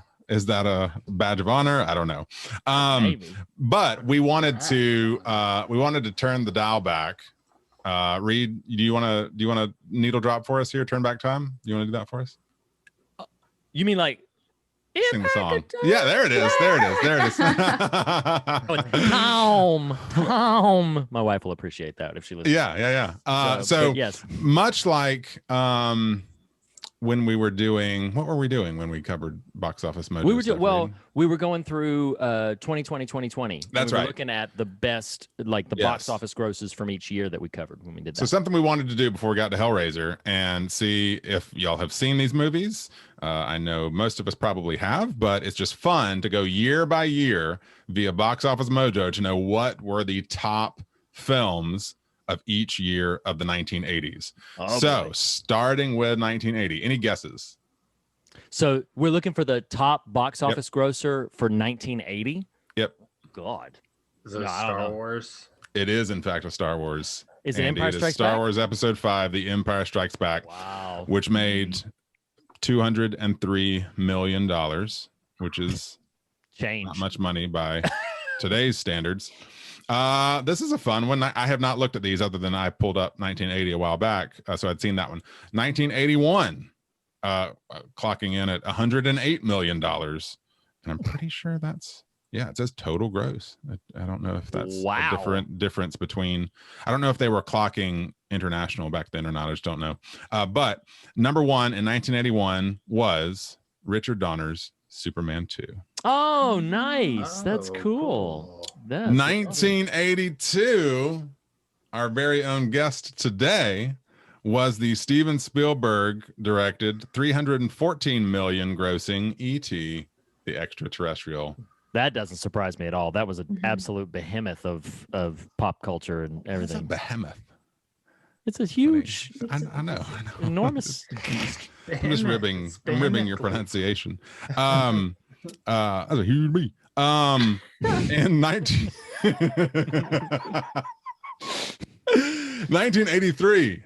badge of honor? I don't know. Maybe. But we wanted to turn the dial back. Reed, do you want to needle drop for us here? Turn back time. You want to do that for us? You mean like Sing the song. Yeah, there it is. Home. My wife will appreciate that if she listens. Yeah. So yes, much like when we were doing, what were we doing when we covered box office mojo? We were going through 2020. That's we were right. Looking at the best, like the box office grosses from each year that we covered when we did that. So something we wanted to do before we got to Hellraiser and see if y'all have seen these movies. I know most of us probably have, but it's just fun to go year by year via Box Office Mojo to know what were the top films of each year of the 1980s. Boy. Starting with 1980, any guesses? So we're looking for the top box office grosser for 1980. Yep. God. Is it Star Wars? It is, in fact, a Star Wars. Is it Empire Strikes Star Back? Wars Episode 5, The Empire Strikes Back. Wow. Which made $203 million, which is not much money by today's standards. This is a fun one. I have not looked at these other than I pulled up 1980 a while back, so I'd seen that one. 1981, clocking in at $108 million, and I'm pretty sure that's it says total gross. I don't know if that's a different difference between. I don't know if they were clocking international back then or not. I just don't know. But number one in 1981 was Richard Donner's Superman 2. Oh, nice. That's cool. 1982, our very own guest today was the Steven Spielberg directed 314 million grossing E.T. the Extraterrestrial. That doesn't surprise me at all. That was an absolute behemoth of pop culture and everything. It's a behemoth. It's a huge. I know. Enormous. I'm just ribbing your pronunciation. That's a huge B. In 1983.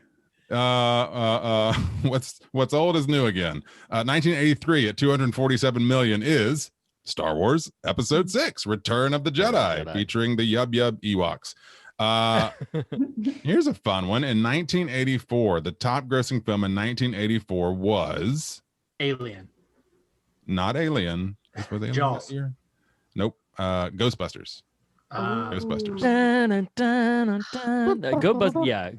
What's old is new again. 1983 at 247 million is Star Wars Episode 6, Return of the Jedi, featuring the Yub Ewoks. Here's a fun one. In 1984, the top grossing film in 1984 was Alien. Not Alien. Was Alien Jaws. that year? Nope. Ghostbusters. Ghostbusters.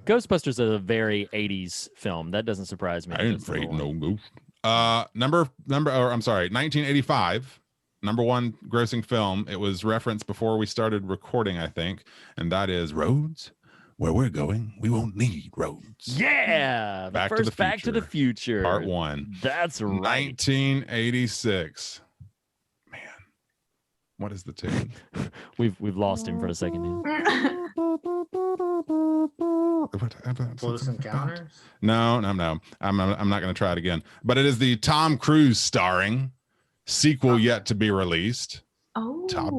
Ghostbusters is a very 80s film. That doesn't surprise me. I ain't afraid no ghost. 1985. Number one grossing film. It was referenced before we started recording, I think, and that is Roads. Where we're going, we won't need roads. Yeah, Back to the Future, Part 1. That's right. 1986. Man, what is the tune? We've lost him for a second here. Close Encounters? No. I'm not going to try it again. But it is the Tom Cruise starring sequel yet to be released. Oh, Top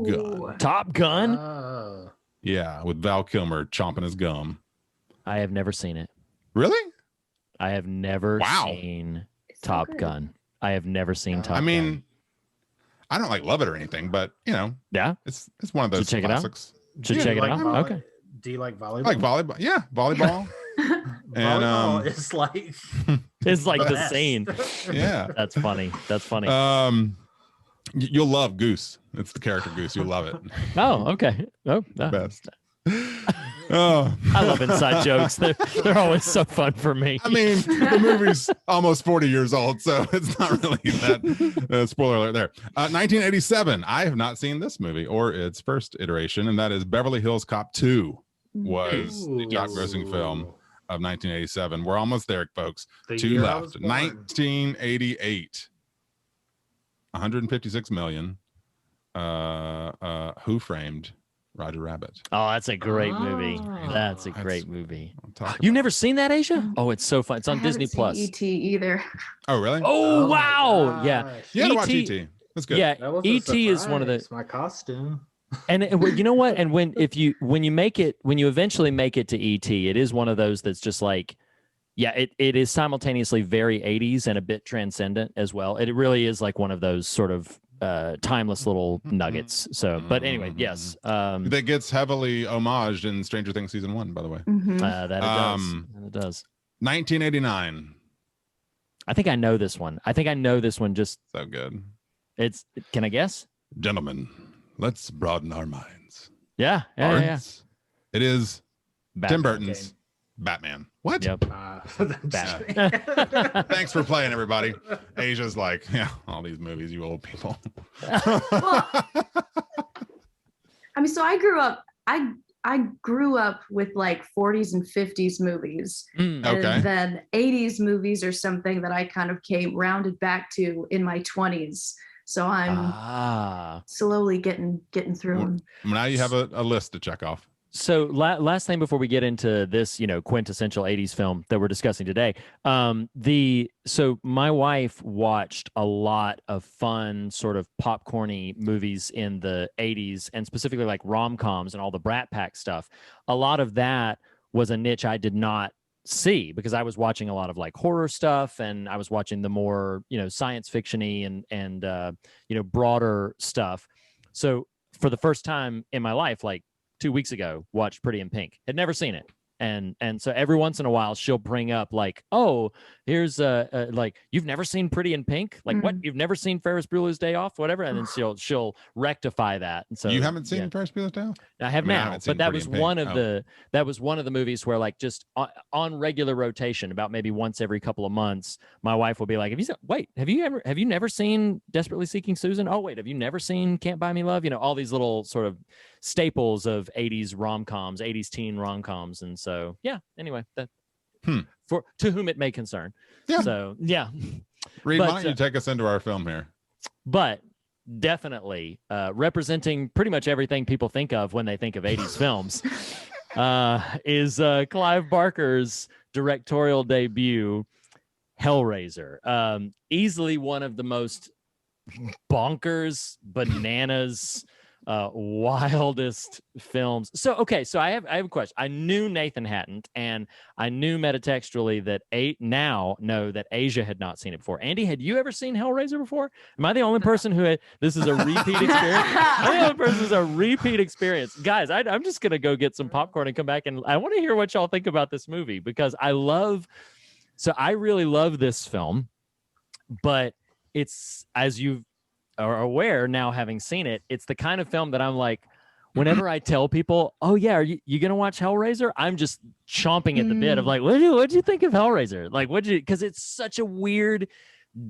Gun. Yeah, with Val Kilmer chomping his gum. I have never seen it. Really? I have never seen Top Gun. I have never seen Top Gun. I mean, I don't love it or anything, but it's one of those classics. Should check it out. Okay. Do you like volleyball? Like volleyball? Yeah, volleyball. Volleyball is like it's like the scene. Yeah, that's funny. You'll love Goose. It's the character Goose. You'll love it. Oh, okay. Oh, no. Best. Oh, I love inside jokes. They're always so fun for me. I mean, the movie's almost 40 years old, so it's not really that spoiler alert there. 1987. I have not seen this movie or its first iteration, and that is Beverly Hills Cop 2 was the top grossing film of 1987. We're almost there, folks. Two left. 1988. 156 million. Who Framed Roger Rabbit. Oh, that's a great movie. Oh. That's a great movie. I'll talk You've about never seen that, Asia? Oh, it's so fun. It's on I haven't Disney seen Plus. ET either. it. Oh, really? Oh, my wow. Yeah. gosh. You gotta watch E.T. E.T. That's good. Yeah. That was a E.T. is one of the surprise, my costume. well, you know what? And when you eventually make it to E.T., it is one of those that's just like, yeah, it is simultaneously very 80s and a bit transcendent as well. It really is like one of those sort of timeless little nuggets. So, but anyway, yes. That gets heavily homaged in Stranger Things season 1, by the way. Mhm. That it does. It does. 1989. I think I know this one. Just So good. Can I guess? Gentlemen, let's broaden our minds. Yeah. Arns. It is Tim Batman. Burton's Batman. What? Yep. Batman. Thanks for playing, everybody. Asia's like, yeah, all these movies, you old people. Well, I mean, so I grew up with like 40s and 50s movies. Okay. And then 80s movies are something that I kind of came rounded back to in my 20s. So I'm slowly getting through them. Now you have a list to check off. So last thing before we get into this, quintessential 80s film that we're discussing today, so my wife watched a lot of fun sort of popcorny movies in the 80s, and specifically like rom-coms and all the Brat Pack stuff. A lot of that was a niche I did not see because I was watching a lot of like horror stuff, and I was watching the more, science fiction-y and broader stuff. So for the first time in my life, like 2 weeks ago, watched Pretty in Pink. Had never seen it. And so every once in a while she'll bring up like, oh, here's like, you've never seen Pretty in Pink? Like what? You've never seen Ferris Bueller's Day Off? Whatever. And then she'll rectify that. And so you haven't seen Ferris Bueller's Day Off? I have now, but that was one of the movies where like just on regular rotation, about maybe once every couple of months, my wife will be like, have you never seen Desperately Seeking Susan? Oh wait, have you never seen Can't Buy Me Love? All these little sort of staples of 80s rom-coms, 80s teen rom-coms. And so yeah, anyway, that for to whom it may concern. Yeah. So yeah. Reed, why don't you take us into our film here? But definitely representing pretty much everything people think of when they think of 80s films is Clive Barker's directorial debut, Hellraiser. Easily one of the most bonkers, bananas, wildest films. So I have a question. I knew Nathan hadn't, and I knew metatextually that now know that Asia had not seen it before. Andy, had you ever seen Hellraiser before? Am I the only person who had? This is a repeat experience. I'm the only person who's a repeat experience, guys. I'm just gonna go get some popcorn and come back, and I want to hear what y'all think about this movie because I really love this film, but it's, as you are aware now, having seen it, it's the kind of film that I'm like, whenever I tell people, oh yeah, are you gonna watch Hellraiser? I'm just chomping at the bit of like, what'd you think of Hellraiser? Like, because it's such a weird,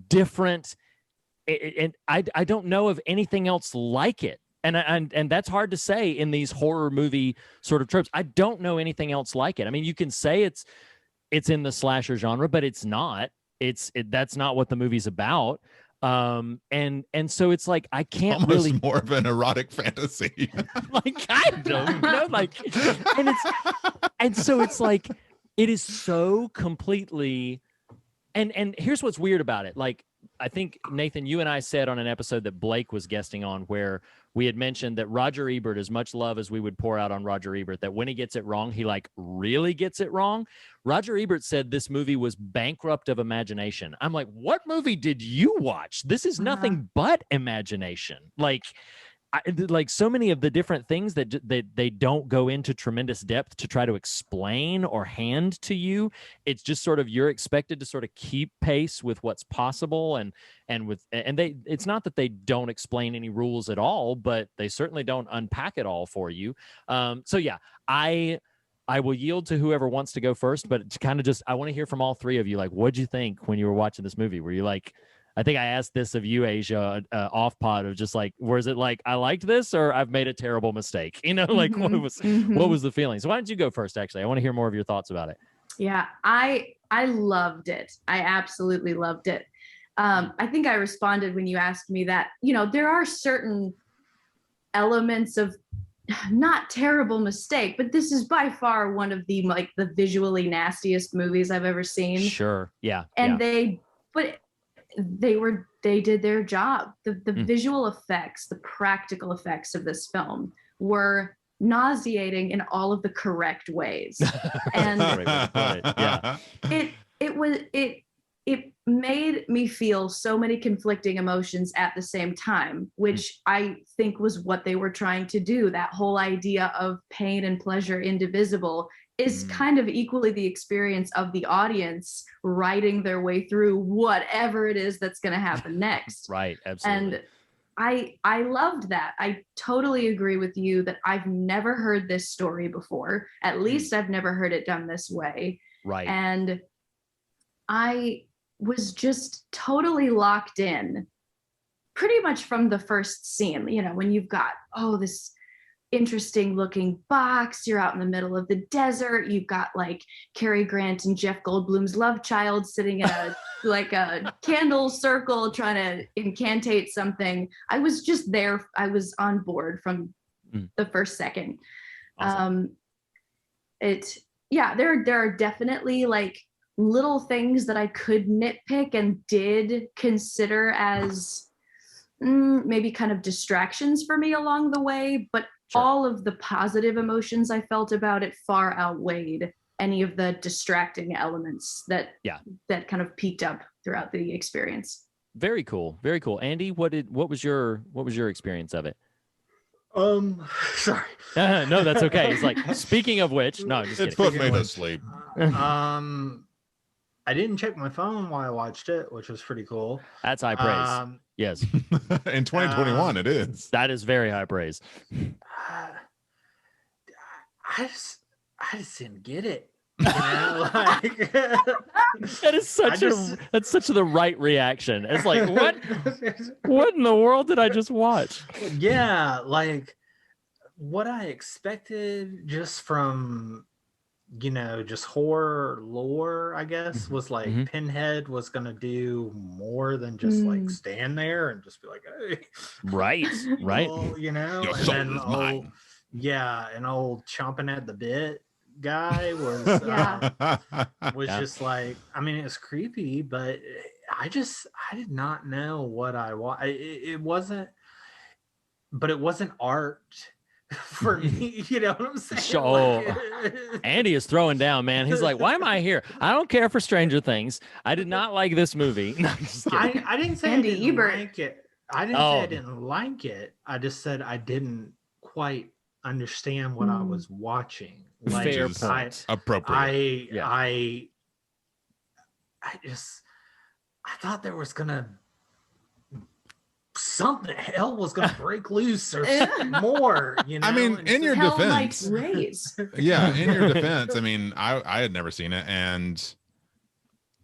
different, and I don't know of anything else like it. And that's hard to say in these horror movie sort of tropes. I don't know anything else like it. I mean, you can say it's in the slasher genre, but it's not. That's not what the movie's about. And so it's like I can't almost really more of an erotic fantasy. like kind of, like, and so it's like it is so completely. And here's what's weird about it. Like, I think, Nathan, you and I said on an episode that Blake was guesting on where we had mentioned that Roger Ebert, as much love as we would pour out on Roger Ebert, that when he gets it wrong, he like really gets it wrong. Roger Ebert said this movie was bankrupt of imagination. I'm like, what movie did you watch? This is nothing but imagination. Like so many of the different things that they don't go into tremendous depth to try to explain or hand to you. It's just sort of, you're expected to sort of keep pace with what's possible, and it's not that they don't explain any rules at all, but they certainly don't unpack it all for you. So yeah, I will yield to whoever wants to go first, but it's kind of just, I want to hear from all three of you. Like, what'd you think when you were watching this movie? Were you like, I think I asked this of you, Asia, off pod, of just like, was it like, I liked this, or I've made a terrible mistake? Like, what was the feeling? So why don't you go first, actually? I want to hear more of your thoughts about it. Yeah, I loved it. I absolutely loved it. I think I responded when you asked me that, there are certain elements of not terrible mistake, but this is by far one of the like the visually nastiest movies I've ever seen. Sure. Yeah. And they did their job. The visual effects, the practical effects of this film were nauseating in all of the correct ways. And yeah. it made me feel so many conflicting emotions at the same time, which I think was what they were trying to do. That whole idea of pain and pleasure indivisible is kind of equally the experience of the audience writing their way through whatever it is that's going to happen next. Right, absolutely. And I loved that. I totally agree with you that I've never heard this story before. At least I've never heard it done this way. Right. And I was just totally locked in pretty much from the first scene. You know, when you've got, this interesting looking box, you're out in the middle of the desert, you've got like Cary Grant and Jeff Goldblum's love child sitting in a like a candle circle trying to incantate something. I was just there. I was on board from the first second. Awesome. There are definitely like little things that I could nitpick and did consider as maybe kind of distractions for me along the way, but all of the positive emotions I felt about it far outweighed any of the distracting elements that kind of peaked up throughout the experience. Very cool. Very cool. Andy, what was your experience of it? Sorry. No, that's okay. It's like, speaking of which, no, just it's kidding. put me to sleep. I didn't check my phone while I watched it, which was pretty cool. That's high praise. Yes. In 2021, it is. That is very high praise. I just didn't get it. You know, like, that's such the right reaction. It's like, what in the world did I just watch? Yeah, like what I expected just from, just horror lore, I guess, was like Pinhead was gonna do more than just like stand there and just be like, hey, right. well, your and soul then is mine. an old chomping at the bit guy was just like, I mean, it's creepy, but I did not know what I want. It wasn't art for me, you know what I'm saying? Sure. Andy is throwing down, man. He's like, why am I here? I don't care for Stranger Things. I did not like this movie. No, I'm just kidding. I didn't say Andy I didn't Ebert. like it. I didn't say I didn't like it. I just said I didn't quite understand what I was watching. Like, fair point. Appropriate. I thought there was gonna something, hell was gonna break loose or more, I mean, in your Hell defense, might raise. yeah, in your defense, I mean, I had never seen it, and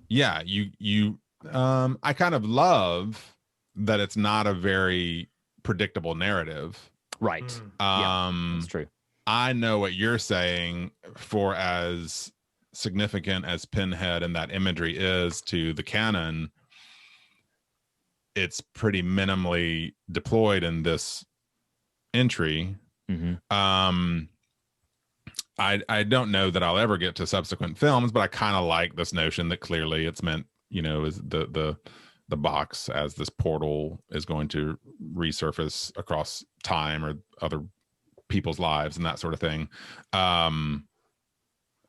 yeah, you I kind of love that it's not a very predictable narrative. Right. That's true. I know what you're saying. For as significant as Pinhead and that imagery is to the canon, it's pretty minimally deployed in this entry. I don't know that I'll ever get to subsequent films, but I kind of like this notion that clearly it's meant, is the box as this portal is going to resurface across time or other people's lives and that sort of thing. I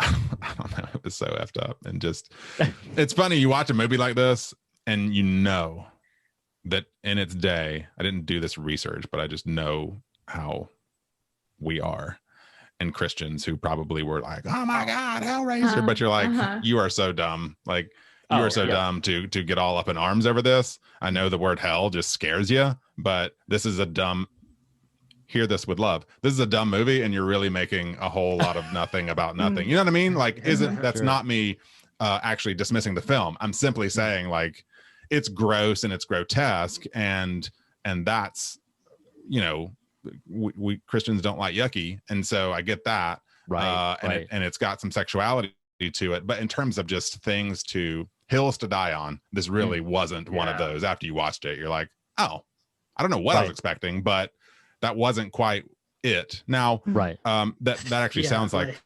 don't know. It was so effed up, and just it's funny. You watch a movie like this and that in its day, I didn't do this research, but I just know how we are, and Christians who probably were like, oh my God, Hellraiser. But you're like, you are so dumb. Like, you are so dumb to get all up in arms over this. I know the word hell just scares you, but this is a dumb, hear this with love. This is a dumb movie, and you're really making a whole lot of nothing about nothing. You know what I mean? Like, that's not me actually dismissing the film. I'm simply saying, like, it's gross and it's grotesque, and that's, we Christians don't like yucky, and so I get that, right? And it's got some sexuality to it, but in terms of just things hills to die on, this really wasn't one of those. After you watched it, you're like, oh, I don't know what I was expecting, but that wasn't quite it. Now, Right. that actually sounds like,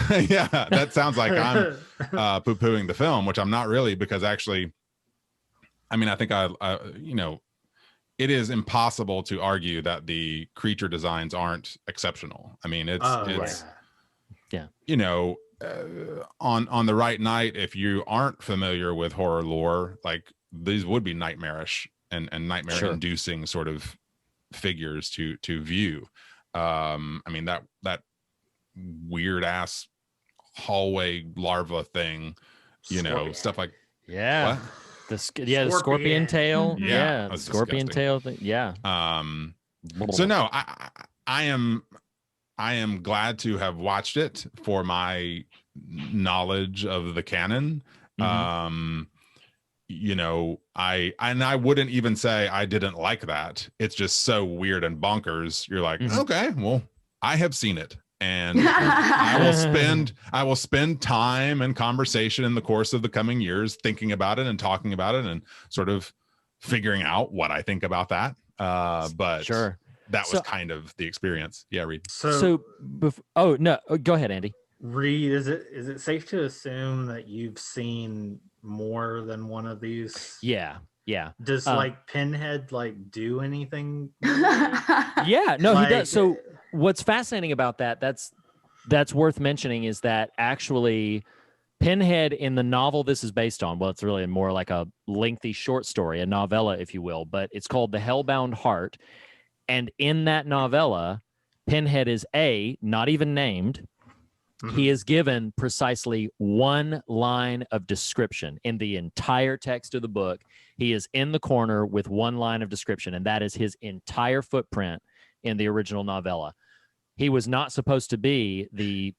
right. yeah, that sounds like I'm poo-pooing the film, which I'm not really, because actually, I mean, I think it is impossible to argue that the creature designs aren't exceptional. I mean, it's Yeah. On the right night, if you aren't familiar with horror lore, like these would be nightmarish and nightmare inducing sort of figures to view. I mean, that weird ass hallway larva thing, stuff like what? The scorpion tail. Yeah, scorpion tail thing. Yeah. So no, I am glad to have watched it for my knowledge of the canon. I wouldn't even say I didn't like that. It's just so weird and bonkers. You're like, okay, well, I have seen it. And I will spend time and conversation in the course of the coming years thinking about it and talking about it and sort of figuring out what I think about that. But that was kind of the experience. Yeah, Reed. Go ahead, Andy. Reed, is it safe to assume that you've seen more than one of these? Yeah. Does like Pinhead like do anything? Yeah, no, he does. So what's fascinating about that's worth mentioning is that actually Pinhead in the novel this is based on, well, it's really more like a lengthy short story, a novella, if you will, but it's called The Hellbound Heart. And in that novella, Pinhead is not even named. He is given precisely one line of description in the entire text of the book. He is in the corner with one line of description, and that is his entire footprint in the original novella. He was not supposed to be the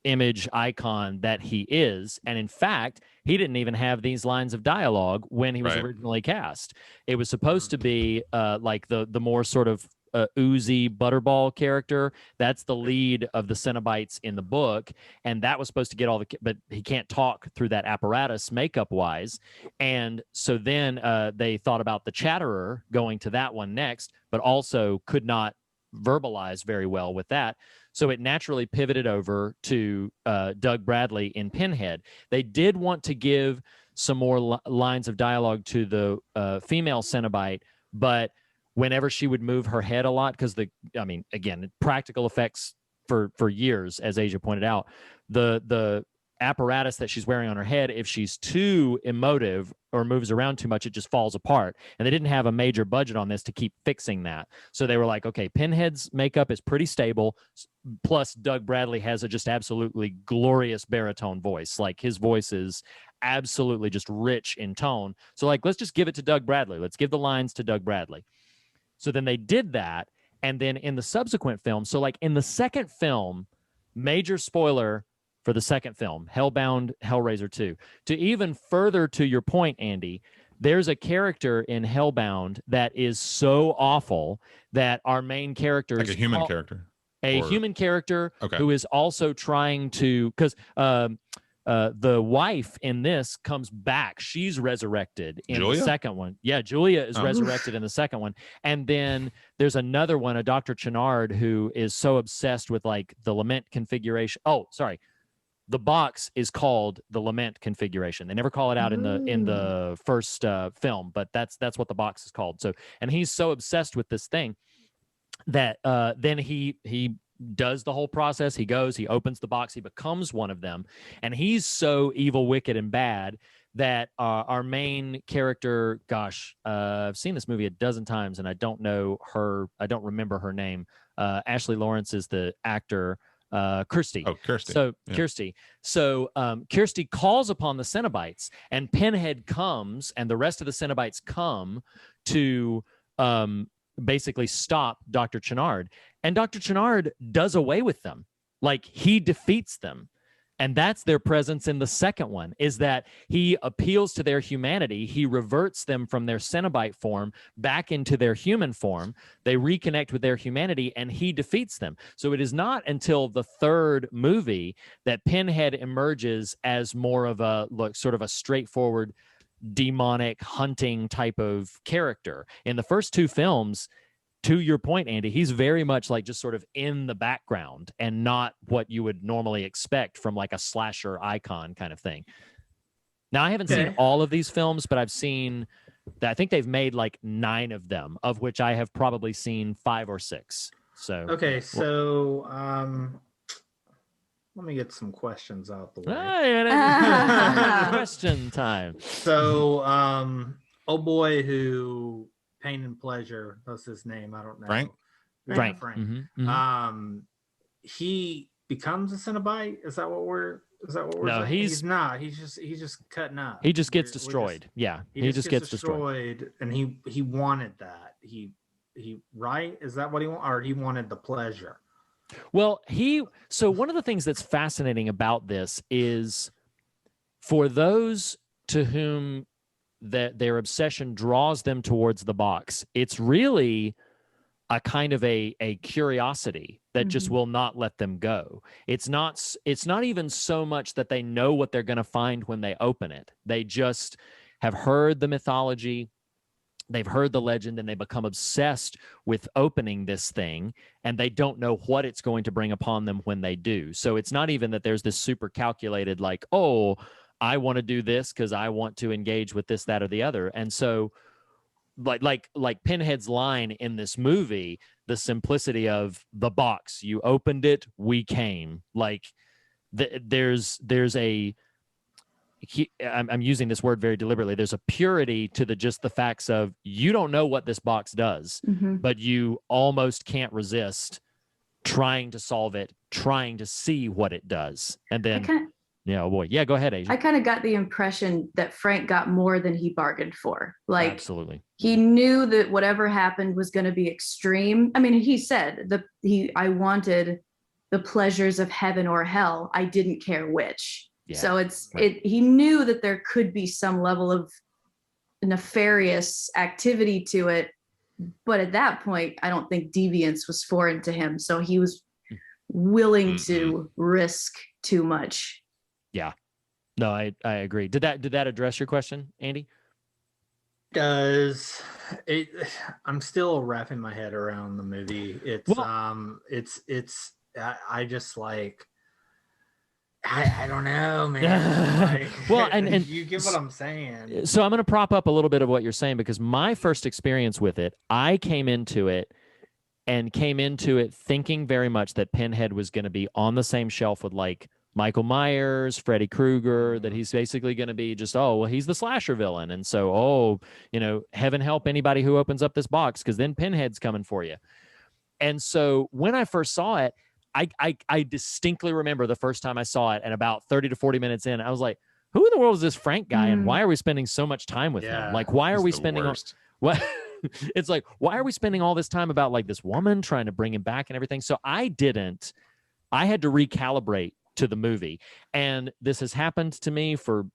image icon that he is. And in fact, he didn't even have these lines of dialogue when he was originally cast. It was supposed to be like the more sort of oozy butterball character. That's the lead of the Cenobites in the book, and that was supposed to get but he can't talk through that apparatus makeup wise. And so then they thought about the Chatterer going to that one next, but also could not verbalize very well with that. So it naturally pivoted over to Doug Bradley in Pinhead. They did want to give some more lines of dialogue to the female Cenobite, but whenever she would move her head a lot, because again, practical effects for years, as Asia pointed out, the apparatus that she's wearing on her head, if she's too emotive or moves around too much, it just falls apart. And they didn't have a major budget on this to keep fixing that. So they were like, okay, Pinhead's makeup is pretty stable. Plus Doug Bradley has a just absolutely glorious baritone voice. Like his voice is absolutely just rich in tone. So like, let's just give it to Doug Bradley. Let's give the lines to Doug Bradley. So then they did that. And then in the subsequent film, so like in the second film, major spoiler for the second film, Hellbound Hellraiser 2. To even further to your point, Andy, there's a character in Hellbound that is so awful that our main character like a human character. Human character who is also trying to, because the wife in this comes back. She's resurrected in the second one. Yeah, Julia is resurrected in the second one. And then there's another one, a Dr. Chenard, who is so obsessed with like the lament configuration. Oh, sorry. The box is called the lament configuration. They never call it out in the first film, but that's what the box is called. So, and he's so obsessed with this thing that then he does the whole process. He goes, he opens the box, he becomes one of them, and he's so evil, wicked, and bad that our main character, I've seen this movie a dozen times, and I don't remember her name. Ashley Lawrence is the actor. Kirsty. Oh, Kirsty. So yeah. Kirsty. So Kirsty calls upon the Cenobites, and Pinhead comes, and the rest of the Cenobites come to basically stop Dr. Chenard. And Dr. Chenard does away with them. Like, he defeats them. And that's their presence in the second one, is that he appeals to their humanity. He reverts them from their Cenobite form back into their human form. They reconnect with their humanity, and he defeats them. So it is not until the third movie that Pinhead emerges as more of a sort of a straightforward demonic hunting type of character. In the first two films, to your point, Andy, he's very much like just sort of in the background and not what you would normally expect from like a slasher icon kind of thing. Now, I haven't seen all of these films, but I've seen that. I think they've made like 9 of them, of which I have probably seen 5 or 6. So let me get some questions out the way. Question time. So, oh boy, who Pain and Pleasure, that's his name. I don't know. Frank. Frank. Mm-hmm, mm-hmm. He becomes a cenobite. Is that what we're No, saying? He's not. He's just cutting up. He just gets destroyed. He just gets destroyed. And he wanted that. He right? Is that what he wanted? Or he wanted the pleasure? Well, so one of the things that's fascinating about this is for those to whom their obsession draws them towards the box, it's really a kind of a curiosity that just will not let them go. It's not even so much that they know what they're going to find when they open it. They just have heard the mythology, they've heard the legend, and they become obsessed with opening this thing, and they don't know what it's going to bring upon them when they do. So it's not even that there's this super calculated like, oh, I want to do this because I want to engage with this, that, or the other. And so like Pinhead's line in this movie, the simplicity of the box, you opened it, we came. Like there's a I'm using this word very deliberately. There's a purity to just the facts of you don't know what this box does, but you almost can't resist trying to solve it, trying to see what it does. And then, oh boy. Yeah, go ahead, Asia. I kind of got the impression that Frank got more than he bargained for. Like, absolutely. He knew that whatever happened was going to be extreme. I mean, he said I wanted the pleasures of heaven or hell. I didn't care which. Yeah, so he knew that there could be some level of nefarious activity to it. But at that point, I don't think deviance was foreign to him. So he was willing to risk too much. Yeah. No, I agree. Did that address your question, Andy? Does it? I'm still wrapping my head around the movie. I just like, I don't know, man. Well, and you get what I'm saying. So I'm going to prop up a little bit of what you're saying, because my first experience with it, I came into it thinking very much that Pinhead was going to be on the same shelf with like Michael Myers, Freddy Krueger, that he's basically going to be just, he's the slasher villain. And so, heaven help anybody who opens up this box, because then Pinhead's coming for you. And so when I first saw it, I distinctly remember the first time I saw it, and about 30 to 40 minutes in, I was like, who in the world is this Frank guy? And why are we spending so much time with him? Like, why are we spending what? It's like, why are we spending all this time about like this woman trying to bring him back and everything? So I had to recalibrate to the movie. And this has happened to me for,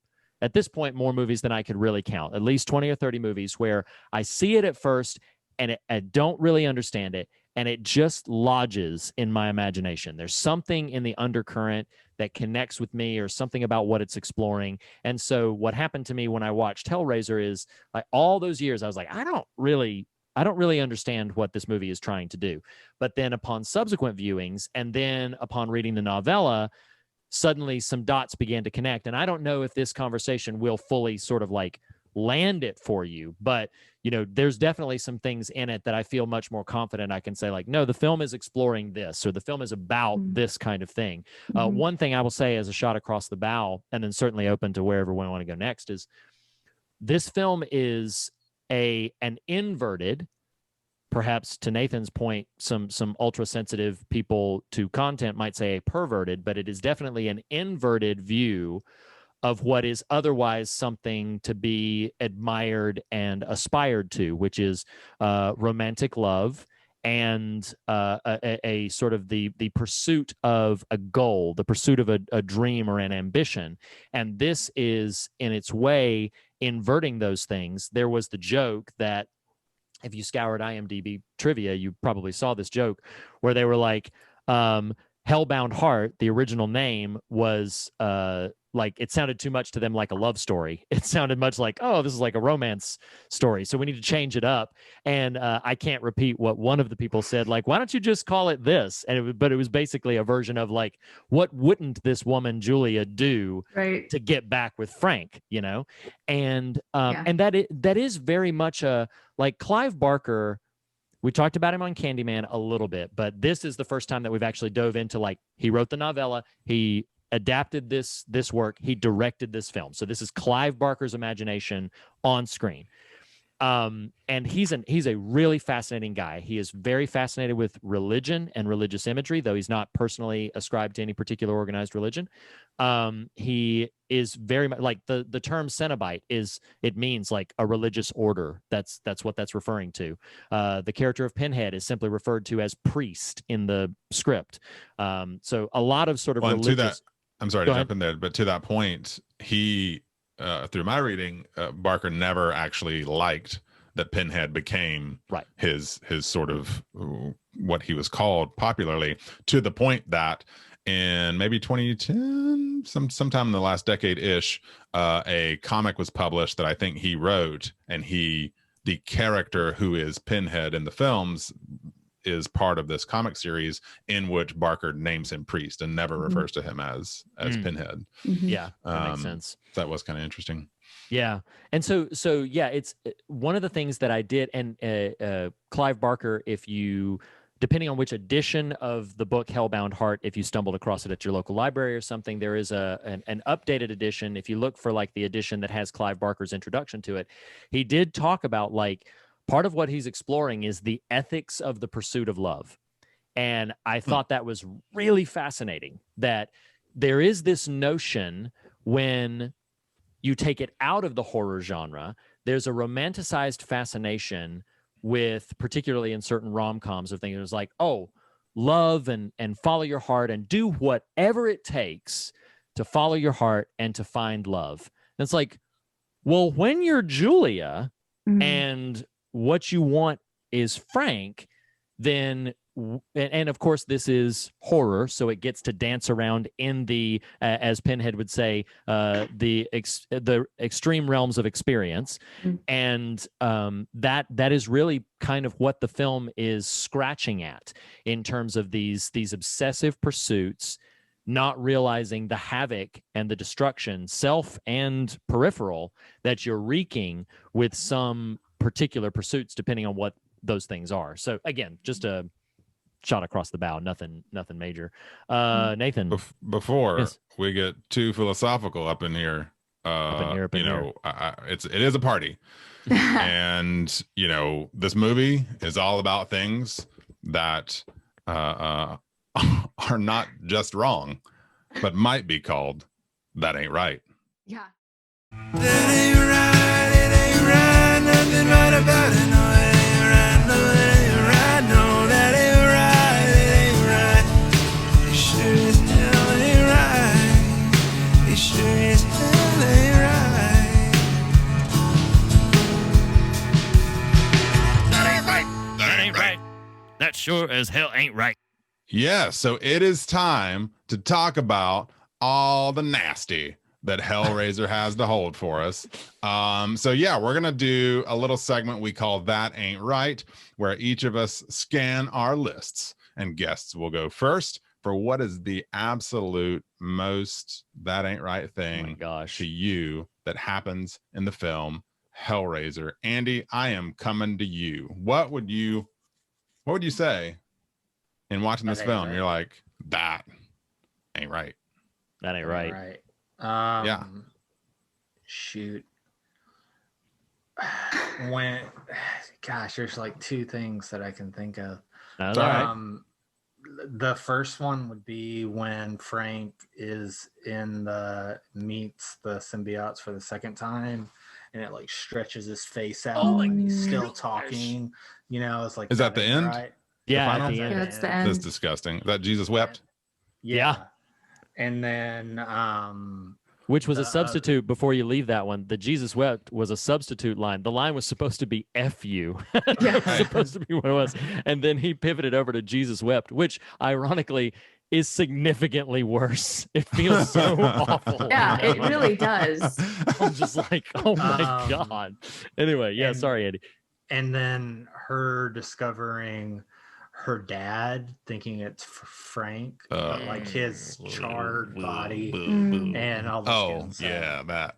at this point, more movies than I could really count, at least 20 or 30 movies where I see it at first and I don't really understand it, and it just lodges in my imagination. There's something in the undercurrent that connects with me, or something about what it's exploring. And so what happened to me when I watched Hellraiser is, like, all those years I was like, I don't really understand what this movie is trying to do. But then upon subsequent viewings, and then upon reading the novella, suddenly some dots began to connect. And I don't know if this conversation will fully sort of like land it for you, but there's definitely some things in it that I feel much more confident I can say, like, no, the film is exploring this, or the film is about this kind of thing. One thing I will say as a shot across the bow, and then certainly open to wherever we want to go next, is this film is an inverted, perhaps to Nathan's point, some ultra sensitive people to content might say a perverted, but it is definitely an inverted view of what is otherwise something to be admired and aspired to, which is romantic love and a sort of the pursuit of a goal, the pursuit of a dream or an ambition. And this is, in its way, inverting those things. There was the joke that, if you scoured IMDb trivia, you probably saw this joke where they were like, Hellbound Heart, the original name was like it sounded too much to them like a love story. It sounded much like, oh, this is like a romance story. So we need to change it up. And I can't repeat what one of the people said, like, why don't you just call it this? And but it was basically a version of like, what wouldn't this woman Julia do to get back with Frank, you know? And and that is very much a like Clive Barker. We talked about him on Candyman a little bit, but this is the first time that we've actually dove into, like, he wrote the novella, he adapted this work, he directed this film. So this is Clive Barker's imagination on screen. And he's a really fascinating guy. He is very fascinated with religion and religious imagery, though he's not personally ascribed to any particular organized religion. He is very much like the term cenobite it means like a religious order. That's what that's referring to. The character of Pinhead is simply referred to as priest in the script. So a lot of sort of religious. To that, I'm sorry to jump in there, but to that point, he through my reading, Barker never actually liked that Pinhead became his sort of what he was called popularly, to the point that in maybe 2010, sometime in the last decade-ish, a comic was published that I think he wrote, and the character who is Pinhead in the films is part of this comic series in which Barker names him priest and never refers to him as Pinhead. Yeah, that makes sense. That was kind of interesting. Yeah. And so yeah, it's one of the things that I did. And Clive Barker, if you, depending on which edition of the book Hellbound Heart, if you stumbled across it at your local library or something, there is an updated edition. If you look for like the edition that has Clive Barker's introduction to it, he did talk about like part of what he's exploring is the ethics of the pursuit of love. And I thought that was really fascinating, that there is this notion when you take it out of the horror genre, there's a romanticized fascination with, particularly in certain rom-coms, of things like, oh, love and follow your heart and do whatever it takes to follow your heart and to find love. And it's like, well, when you're Julia and what you want is Frank, then and of course this is horror, so it gets to dance around in the as Pinhead would say, the extreme realms of experience. And that is really kind of what the film is scratching at in terms of these obsessive pursuits, not realizing the havoc and the destruction, self and peripheral, that you're wreaking with some particular pursuits, depending on what those things are. So again, just a shot across the bow, nothing major. Nathan, before we get too philosophical up in here, it is a party. And this movie is all about things that are not just wrong, but might be called That Ain't Right. Yeah. That ain't right, it ain't right, nothing right about it, no, it ain't right, no, it ain't right, no, that ain't right, it ain't right, it sure as hell ain't right, it sure as hell ain't right. That ain't right, that ain't right, that sure as hell ain't right. Yeah, so it is time to talk about all the nasty that Hellraiser has to hold for us. So yeah, we're gonna do a little segment we call That Ain't Right, where each of us scan our lists, and guests will go first for what is the absolute most That Ain't Right thing to you that happens in the film Hellraiser. Andy, I am coming to you. What would you say in watching this film? You're like, that ain't right. That ain't right. Yeah. Shoot. There's like two things that I can think of. That's all right. The first one would be when Frank meets the symbiotes for the second time, and it like stretches his face out and he's still talking. It's like, is that the end? Right? Yeah, at the end. That's the end. That's disgusting. That Jesus wept. Yeah. And then which was a substitute before you leave that one. The Jesus wept was a substitute line. The line was supposed to be F you. That was supposed to be what it was. And then he pivoted over to Jesus wept, which ironically is significantly worse. It feels so awful. Yeah, it really does. I'm just like, oh my God. Anyway, yeah, sorry, Andy. And then her discovering her dad, thinking it's Frank, but like his charred body and all the skin stuff. Yeah, that.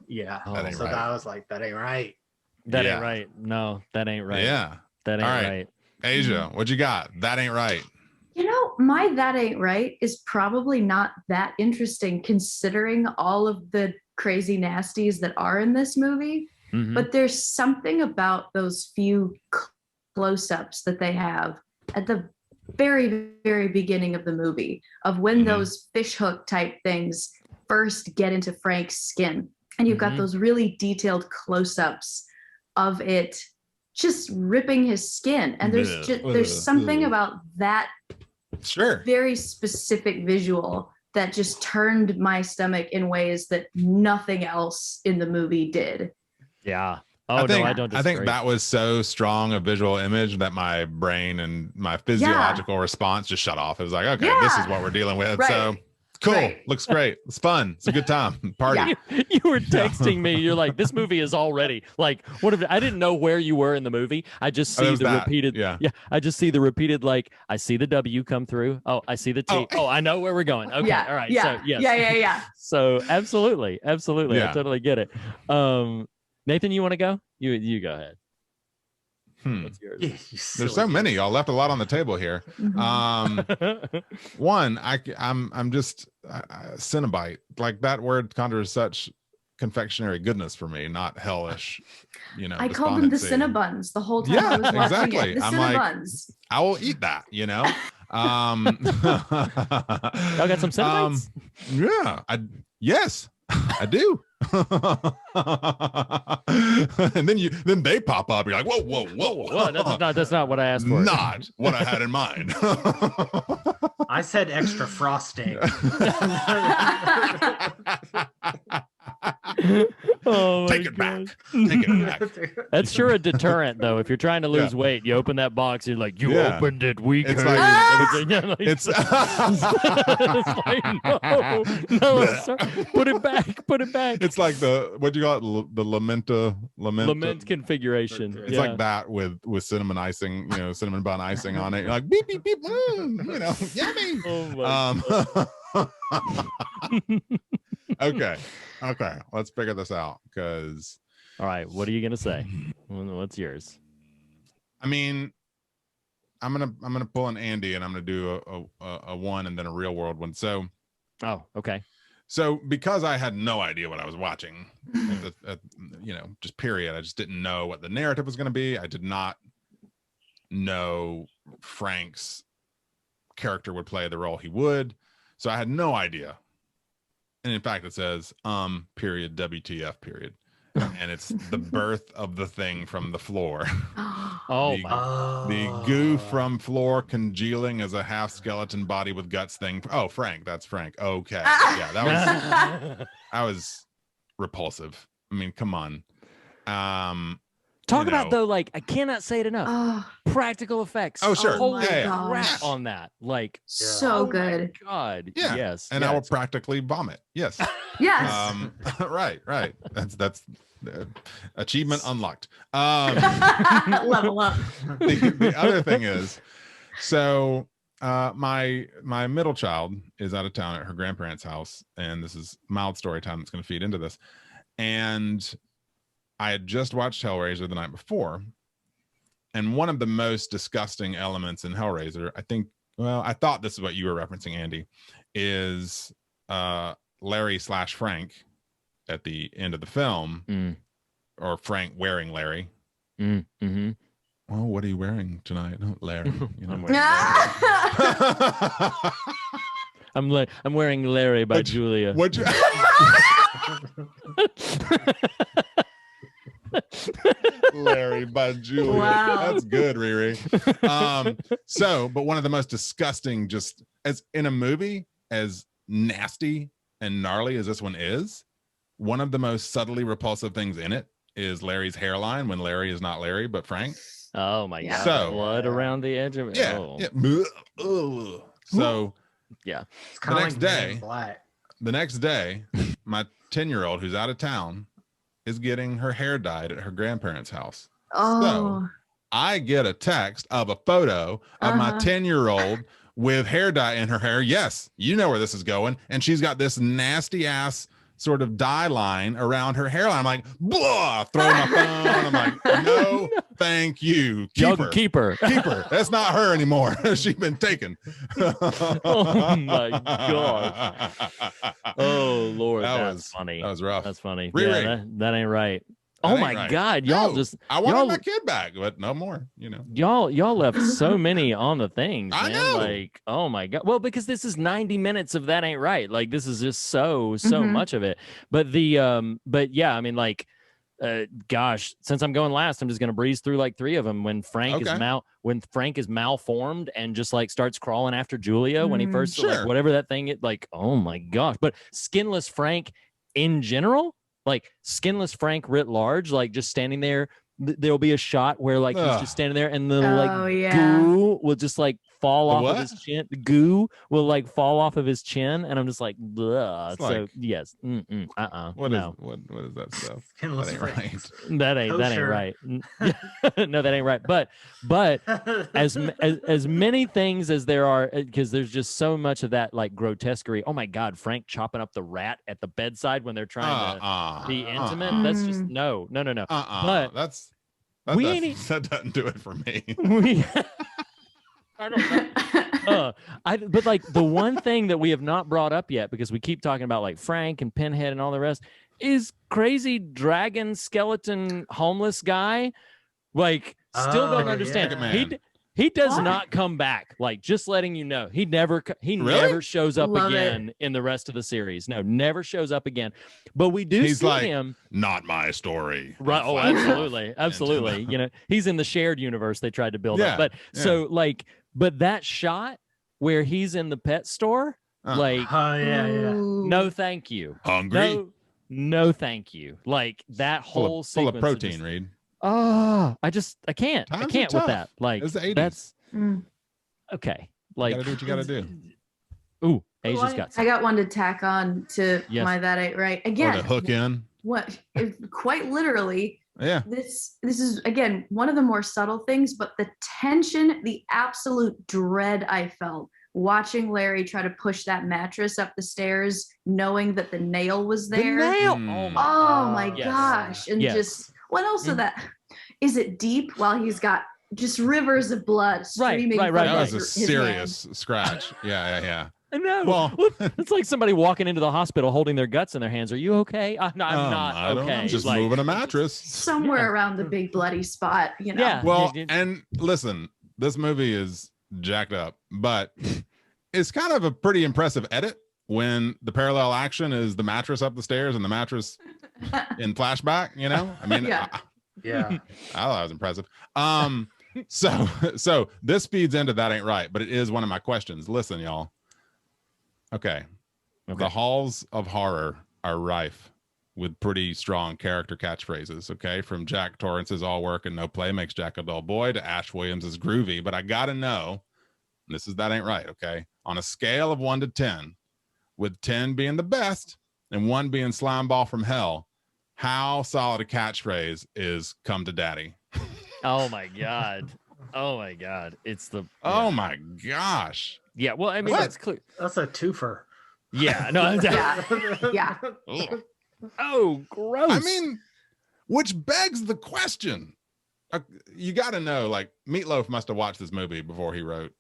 Yeah. That ain't So right. that was like, that ain't right. That Yeah. ain't right. No, that ain't right. Yeah. That ain't All right. right. Asia, what you got? That ain't right. You know, my that ain't right is probably not that interesting considering all of the crazy nasties that are in this movie. Mhm. But there's something about those few close-ups that they have at the very, very beginning of the movie of when those fishhook type things first get into Frank's skin. And you've got those really detailed close-ups of it just ripping his skin. And there's something about that very specific visual that just turned my stomach in ways that nothing else in the movie did. Yeah. Oh, I think, no, I don't I disagree. think that was so strong a visual image that my brain and my physiological response just shut off. It was like, okay, this is what we're dealing with. Right. So cool. Right. Looks great. It's fun. It's a good time. Party. You were texting me. You're like, this movie is already like, what if I didn't know where you were in the movie. I just see the repeated. Yeah. I just see the repeated, like, I see the W come through. Oh, I see the T. Oh, I know where we're going. Okay. Yeah. All right. Yeah. So, yes. Yeah. So absolutely. Absolutely. Yeah. I totally get it. Nathan, you want to go? You go ahead. What's yours? There's so many. Y'all left a lot on the table here. One, I'm just cenobite. Like that word conjures such confectionery goodness for me, not hellish. You know, I called them the despondency. Cinnabuns the whole time I was watching exactly. it. The I'm like, Cinnabuns. I will eat that. You know. Y'all got some cenobites? Yeah. Yes, I do. And then they pop up. You're like, whoa. That's not what I asked for. Not what I had in mind. I said extra frosting. Oh, Take it back. Take it back. That's sure a deterrent, though. If you're trying to lose weight, you open that box, you're like, you opened it weaker. It's like, it's like, no, sir. Put it back. It's like what do you call it? The lament configuration. It's like that with cinnamon icing, cinnamon bun icing on it. You're like beep beep beep, yummy. Oh Okay, let's figure this out. Because all right, what are you gonna say? What's yours? I mean, I'm gonna pull an Andy, and I'm gonna do a one and then a real world one. So, okay. So because I had no idea what I was watching, just period. I just didn't know what the narrative was going to be. I did not know Frank's character would play the role he would. So I had no idea. And in fact, it says, period, WTF, period. And it's the birth of the thing from the floor. The goo from floor congealing as a half skeleton body with guts thing. Oh, Frank, that's Frank. Okay. Yeah, that was repulsive. I mean, come on. Talk about though, like, I cannot say it enough. Practical effects. Oh, sure. Holy Yeah. crap on that. Like, so good. My God. Yeah. Yes. And I will practically vomit. Yes. Yes. Right. That's achievement unlocked. Level up. The other thing is, so my middle child is out of town at her grandparents' house, and this is mild story time that's going to feed into this. And I had just watched Hellraiser the night before, and one of the most disgusting elements in Hellraiser, I thought this is what you were referencing, Andy, is Larry / Frank at the end of the film, or Frank wearing Larry. Mm-hmm. Well, what are you wearing tonight, Larry? I'm wearing Larry by Julia. Larry by Julia. Wow. That's good, Riri. But one of the most disgusting, just as in a movie, as nasty and gnarly as this one is, one of the most subtly repulsive things in it is Larry's hairline when Larry is not Larry but Frank. Oh my God! So blood around the edge of it. Yeah. Oh. Yeah. So Yeah. It's kind of next like Men day- in Black. The next day, my 10-year-old who's out of town is getting her hair dyed at her grandparents' house. Oh, I get a text of a photo of my 10-year-old with hair dye in her hair. Yes, you know where this is going. And she's got this nasty ass sort of dye line around her hairline. I'm like, blah, throw my phone. I'm like, no, thank you. Y'all Keep can her. keep her. Keep her. That's not her anymore. She's been taken. Oh my gosh. Oh Lord, That that's was funny. That was rough. That's funny. Riri. Yeah, that ain't right. That Oh ain't my right. God, y'all No, just I wanted y'all- my kid back, but no more, you know. y'all left so many on the things, I man. know. Like, oh my God. Well, because this is 90 minutes of that ain't right. Like, this is just so Mhm. much of it. But but yeah, I mean, like, gosh, since I'm going last, I'm just gonna breeze through like 3 of them. When Frank is malformed and just like starts crawling after Julia when he first Sure. like whatever that thing is, like, oh my gosh. But skinless Frank in general, like skinless Frank writ large, like just standing there. There'll be a shot where like he's Ugh. just standing there and the Oh, like yeah. goo will just like fall The off what? of his chin. The goo will like fall off of his chin, and I'm just like, ugh. It's So like- yes, what What is that stuff? Skinless That ain't Frank. right. that ain't Kosher. right. No, that ain't right. But as many things as there are, because there's just so much of that like grotesquerie. Oh my God, Frank chopping up the rat at the bedside when they're trying to be intimate. That's just no. But we ain't that doesn't do it for me. we. I don't know. But like the one thing that we have not brought up yet, because we keep talking about like Frank and Pinhead and all the rest, is crazy dragon skeleton homeless guy. Like, still Oh, don't understand. yeah. Man. He does Why? not come back. Like, just letting you know, he never Really? never shows up Love again in the rest of the series. No, never shows up again. But we do He's see like, him. Not my story. Right. Oh, Flash off absolutely. into Absolutely. the- You know, he's in the shared universe they tried to build Yeah, up. But yeah. so like, but that shot where he's in the pet store, like, Oh yeah, yeah. no, thank you. Hungry. No, thank you. Like that whole full of sequence protein, just- Reed. Oh, I can't. Times I are can't with tough. that. Like It's the 80s. that's Mm. okay. You Like, gotta do what you gotta do. ooh, Asia's got I got one to tack on to Yes. my that ain't right. Or Again, to hook in. what if, quite literally, Yeah. this is again one of the more subtle things, but the tension, the absolute dread I felt watching Larry try to push that mattress up the stairs, knowing that the nail was the there. nail. Mm. Oh my. Oh my Yes. gosh. And Yes. just what else Mm. of that? Is it deep while he's got just rivers of blood streaming right, from right. That was a his hand? serious scratch. Yeah. I know. Well- Well, it's like somebody walking into the hospital holding their guts in their hands. Are you okay? I'm not I don't know. okay. Just Like, moving a mattress. Somewhere Yeah. around the big bloody spot, you know. Yeah. Well, It- and listen, this movie is jacked up, but it's kind of a pretty impressive edit when the parallel action is the mattress up the stairs and the mattress in flashback, you know? I mean, Yeah. Yeah. I thought it was impressive. So this feeds into that ain't right, but it is one of my questions. Listen, y'all. Okay. The halls of horror are rife with pretty strong character catchphrases, okay? From Jack Torrance's all work and no play makes Jack a dull boy to Ash Williams's groovy, but I gotta know, and this is that ain't right, okay? On a scale of 1 to 10, with 10 being the best and 1 being slime ball from hell, how solid a catchphrase is "come to daddy"? Oh my god. Oh my god. It's the. Oh my gosh. Yeah. Well, I mean, What? that's clear. That's a twofer. Yeah. No. Yeah. Ugh. Oh, gross. I mean, which begs the question. You got to know, like, Meatloaf must have watched this movie before he wrote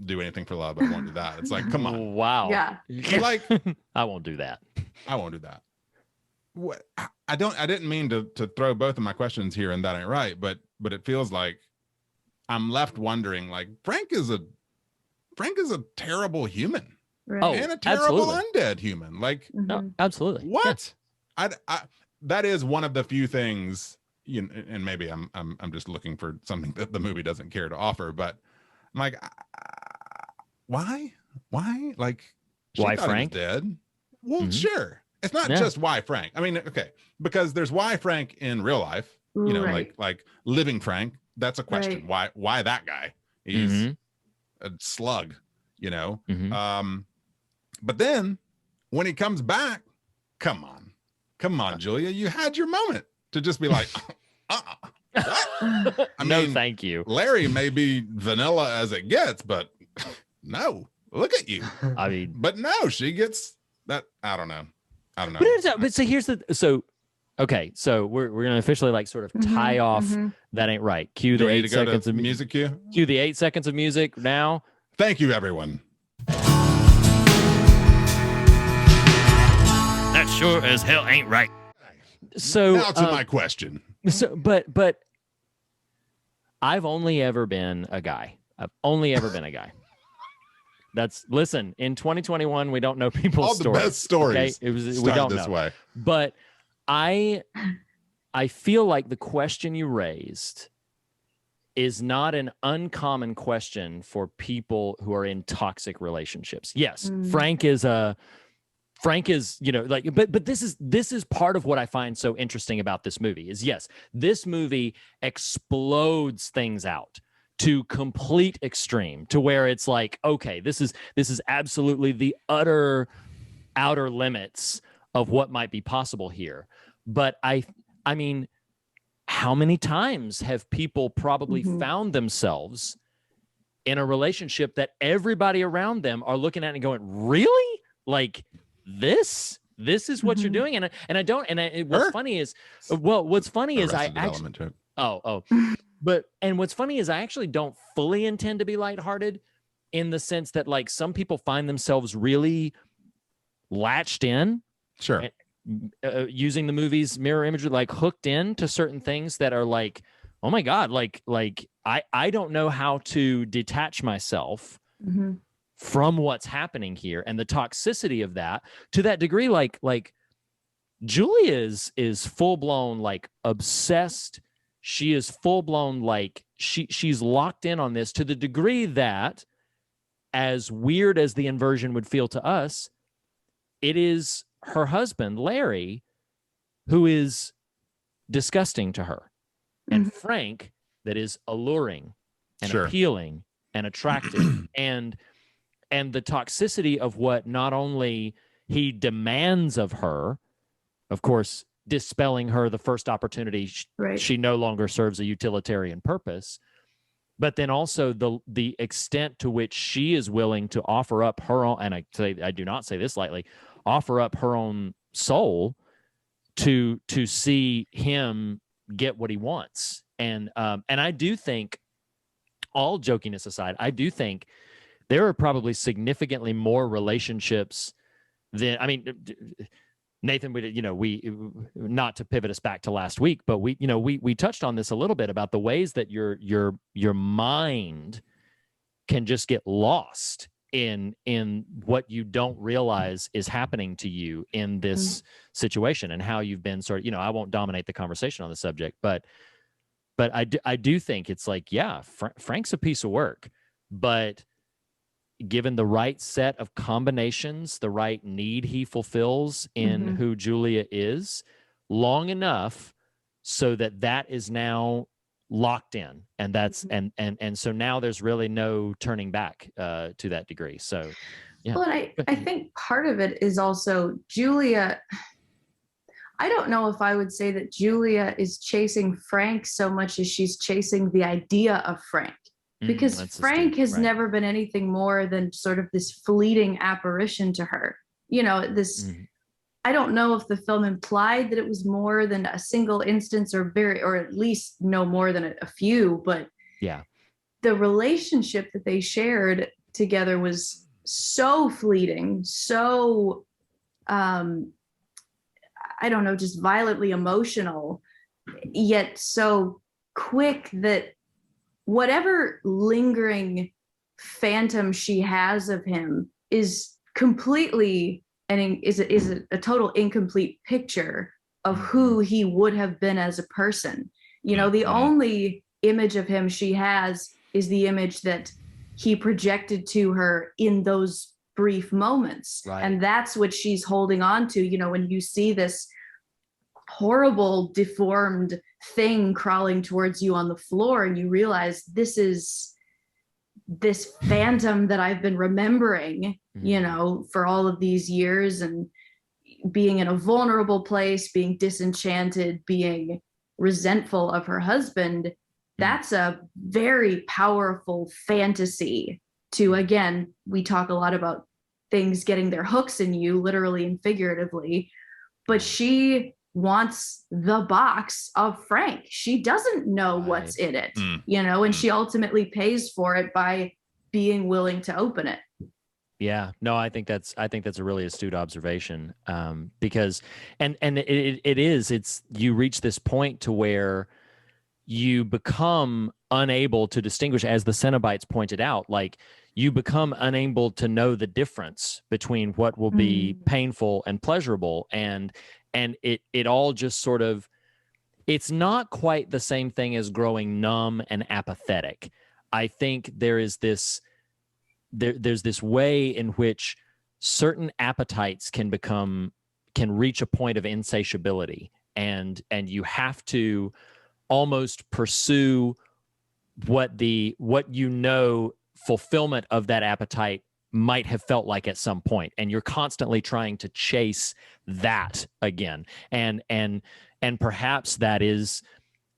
Do Anything for Love. I won't do that. It's like, come on. Wow. Yeah. Like, I won't do that. I won't do that. What I didn't mean to throw both of my questions here and that ain't right, but it feels like I'm left wondering, like, Frank is a terrible human Right. Oh, and a terrible absolutely. undead human. Like, No, Mhm. absolutely. what? I that is one of the few things, you know, and maybe I'm just looking for something that the movie doesn't care to offer, but I'm like, why like, she Why thought he was Frank? dead? Well, Mhm. sure, it's not Yeah. just why Frank. I mean, okay, because there's why Frank in real life, you know, Right. like living Frank, that's a question. Right. Why that guy? He's Mhm. a slug, you know. Mhm. But then when he comes back, come on, Julia, you had your moment to just be like, I No, mean, thank you. Larry may be vanilla as it gets, but no, look at you. I mean, But no, she gets that. I don't know. but so here's okay, so we're gonna officially like sort of tie off. That ain't right. Cue You the ready 8 to go seconds to of music cue? Cue the 8 seconds of music now. Thank you, everyone. That sure as hell ain't right. So Now to my question. So, but I've only ever been a guy. Listen, in 2021, we don't know people's All the stories. best stories. Okay? We started don't this know. way. But I feel like the question you raised is not an uncommon question for people who are in toxic relationships. Yes, Frank is, you know, like, but this is part of what I find so interesting about this movie is, yes, this movie explodes things out to complete extreme, to where it's like, okay, this is absolutely the outer limits of what might be possible here. But I mean, how many times have people probably found themselves in a relationship that everybody around them are looking at and going, really? Like, this is what you're doing? What's funny is, Arrested Development joke. and what's funny is I actually don't fully intend to be lighthearted, in the sense that, like, some people find themselves really latched in, Sure. using the movie's mirror imagery, like hooked in to certain things that are like, oh my God, like I don't know how to detach myself from what's happening here, and the toxicity of that to that degree. Like Julia is full blown, like, obsessed. She is full blown, like, she's locked in on this, to the degree that, as weird as the inversion would feel to us, it is her husband, Larry, who is disgusting to her, and Frank that is alluring and appealing and attractive. and the toxicity of what not only he demands of her, of course, dispelling her the first opportunity she no longer serves a utilitarian purpose, but then also the extent to which she is willing to offer up her own, and I do not say this lightly, offer up her own soul to see him get what he wants. And I do think, all jokiness aside, I do think there are probably significantly more relationships than, I mean, Nathan, we not to pivot us back to last week, but we touched on this a little bit about the ways that your mind can just get lost in what you don't realize is happening to you in this situation, and how you've been sort of, I won't dominate the conversation on the subject, but I do think it's like, yeah, Frank's a piece of work, but given the right set of combinations, the right need he fulfills in who Julia is, long enough so that is now locked in, and that's and so now there's really no turning back to that degree. So yeah. Well, I think part of it is also Julia. I don't know if I would say that Julia is chasing Frank so much as she's chasing the idea of Frank. Because Frank has never been anything more than sort of this fleeting apparition to her. I don't know if the film implied that it was more than a single instance, or at least no more than a few, but yeah, the relationship that they shared together was so fleeting, so I don't know, just violently emotional, yet so quick that whatever lingering phantom she has of him is completely is a total incomplete picture of who he would have been as a person. The only image of him she has is the image that he projected to her in those brief moments. Right. And that's what she's holding on to. When you see this horrible, deformed thing crawling towards you on the floor, and you realize this is this phantom that I've been remembering, you know, for all of these years, and being in a vulnerable place, being disenchanted, being resentful of her husband. That's a very powerful fantasy to, again, we talk a lot about things getting their hooks in you, literally and figuratively, but she wants the box of Frank. She doesn't know what's in it, you know, and she ultimately pays for it by being willing to open it. Yeah, no, I think that's a really astute observation, because it's you reach this point to where you become unable to distinguish, as the Cenobites pointed out, like you become unable to know the difference between what will be painful and pleasurable, and it all just sort of, it's not quite the same thing as growing numb and apathetic. I think there's this way in which certain appetites can reach a point of insatiability, and you have to almost pursue what fulfillment of that appetite might have felt like at some point, and you're constantly trying to chase that again, and perhaps that is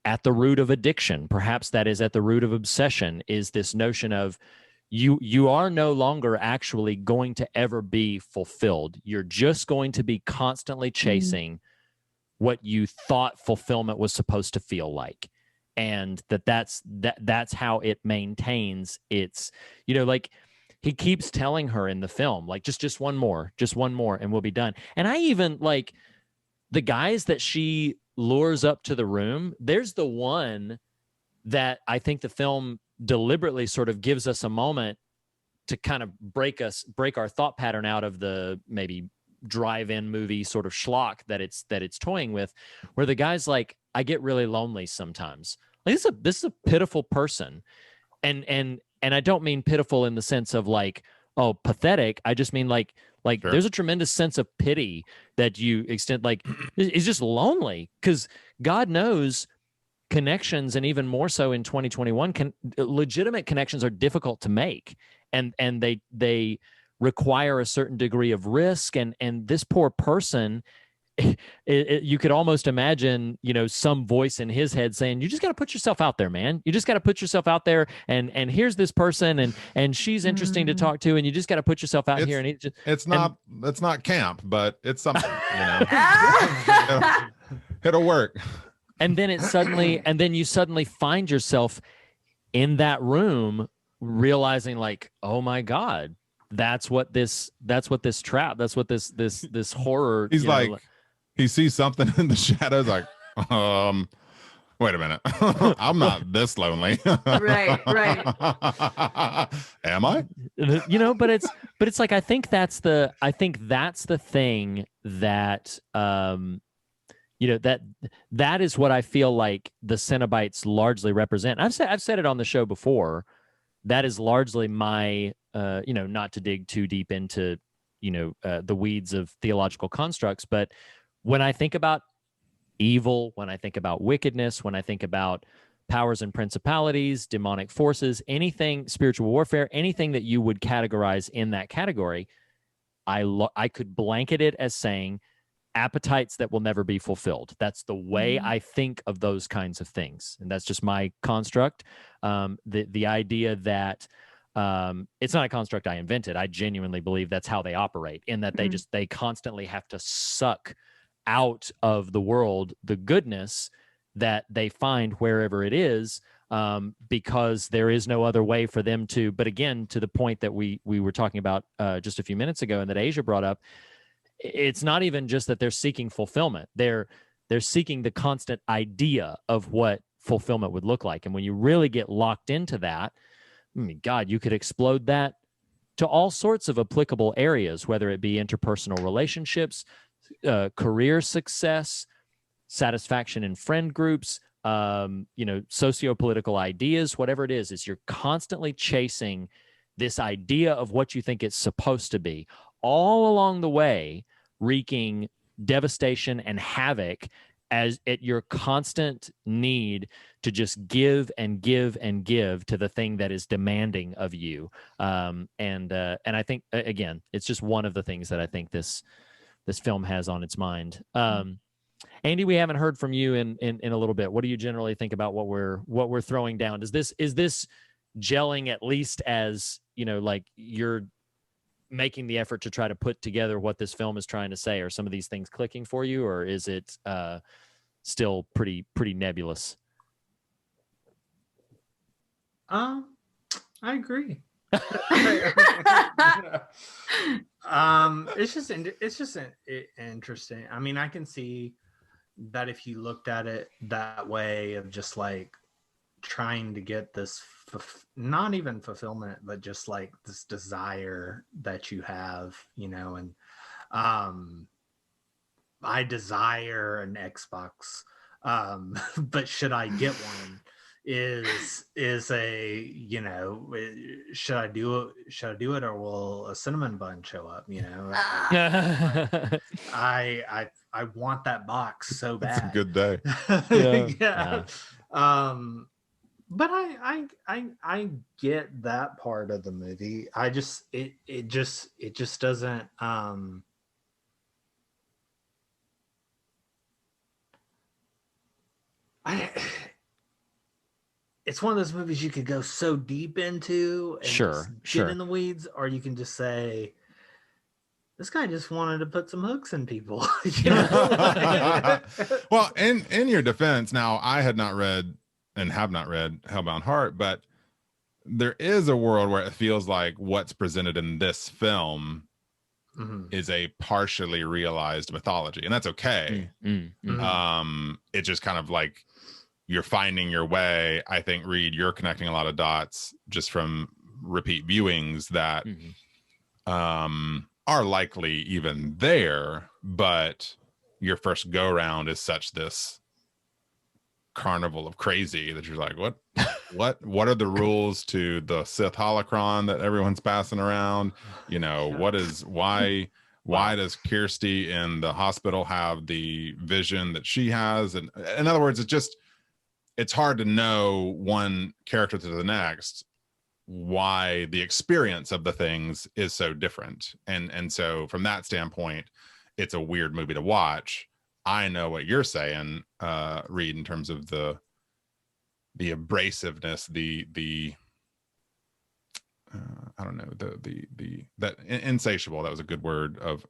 at the root of addiction, perhaps that is at the root of obsession, is this notion of you are no longer actually going to ever be fulfilled. You're just going to be constantly chasing what you thought fulfillment was supposed to feel like. And that's how it maintains its, you know, like he keeps telling her in the film, like, just one more and we'll be done. And I even like the guys that she lures up to the room. There's the one that I think the film deliberately sort of gives us a moment to kind of break our thought pattern out of the maybe drive-in movie sort of schlock that it's toying with, where the guy's like, I get really lonely sometimes. Like this is a pitiful person, and I don't mean pitiful in the sense of like, oh, pathetic. I just mean like sure. There's a tremendous sense of pity that you extend. Like it's just lonely, because God knows connections, and even more so in 2021, legitimate connections are difficult to make, and they require a certain degree of risk, and this poor person, you could almost imagine, you know, some voice in his head saying, you just got to put yourself out there, man. You just got to put yourself out there, and here's this person, and she's interesting to talk to, and you just got to put yourself out here. And it's not camp, but it's something, you know. It'll work. And then you suddenly find yourself in that room realizing, like, oh my God, that's what this horror. He's like, he sees something in the shadows, like, wait a minute. I'm not this lonely. Right. Am I? You know, but it's like, I think that's the thing that, you know, that is what I feel like the Cenobites largely represent. I've said it on the show before. That is largely my, you know, not to dig too deep into, you know, the weeds of theological constructs, but when I think about evil, when I think about wickedness, when I think about powers and principalities, demonic forces, anything, spiritual warfare, anything that you would categorize in that category, I could blanket it as saying appetites that will never be fulfilled. That's the way I think of those kinds of things, and that's just my construct. The idea that it's not a construct I invented. I genuinely believe that's how they operate, in that they constantly have to suck out of the world the goodness that they find wherever it is, because there is no other way for them to. But again, to the point that we were talking about just a few minutes ago, and that Asia brought up, it's not even just that they're seeking fulfillment. They're seeking the constant idea of what fulfillment would look like. And when you really get locked into that, I mean, God, you could explode that to all sorts of applicable areas, whether it be interpersonal relationships, career success, satisfaction in friend groups, you know, socio-political ideas, whatever it is you're constantly chasing this idea of what you think it's supposed to be, all along the way wreaking devastation and havoc as at your constant need to just give and give and give to the thing that is demanding of you. And I think, again, it's just one of the things that I think this film has on its mind. Andy, we haven't heard from you in a little bit. What do you generally think about what we're throwing down? Is this gelling at least as, like you're making the effort to try to put together what this film is trying to say? Are some of these things clicking for you, or is it still pretty nebulous? I agree. It's just interesting. I mean, I can see that if you looked at it that way, of just like trying to get this not even fulfillment, but just like this desire that you have, and I desire an Xbox, but should I get one? Is a should I do it, or will a cinnamon bun show up? I want that box so bad. It's a good day. Yeah. But I get that part of the movie. I just it just doesn't it's one of those movies you could go so deep into and Sure. get in the weeds, or you can just say, this guy just wanted to put some hooks in people. Well, in your defense, now I had not read and have not read Hellbound Heart, but there is a world where it feels like what's presented in this film is a partially realized mythology, and that's okay. It's just kind of like you're finding your way. I think, Reed, you're connecting a lot of dots just from repeat viewings that are likely even there, but your first go round is such this carnival of crazy that you're like, what are the rules to the Sith holocron that everyone's passing around? Why does Kirsty in the hospital have the vision that she has? And in other words, it's hard to know one character to the next why the experience of the things is so different. And so from that standpoint, it's a weird movie to watch. I know what you're saying, Reed, in terms of the abrasiveness, the I don't know, that insatiable, that was a good word of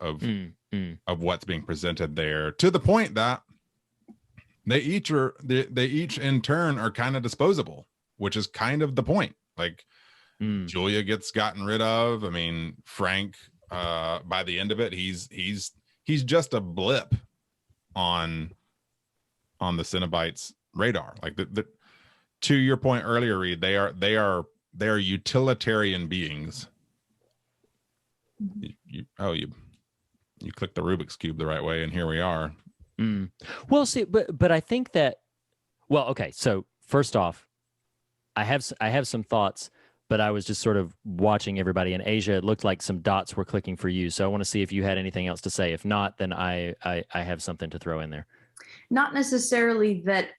what's being presented there, to the point that they each in turn are kind of disposable, which is kind of the point. Like Julia gets gotten rid of. I mean, Frank, by the end of it, he's just a blip on the Cenobites' radar. Like to your point earlier, Reed, they are utilitarian beings. You clicked the Rubik's Cube the right way, and here we are. Well, see, but I think that, well, okay. So first off, I have some thoughts, but I was just sort of watching everybody in Asia. It looked like some dots were clicking for you. So I want to see if you had anything else to say. If not, then I have something to throw in there. Not necessarily that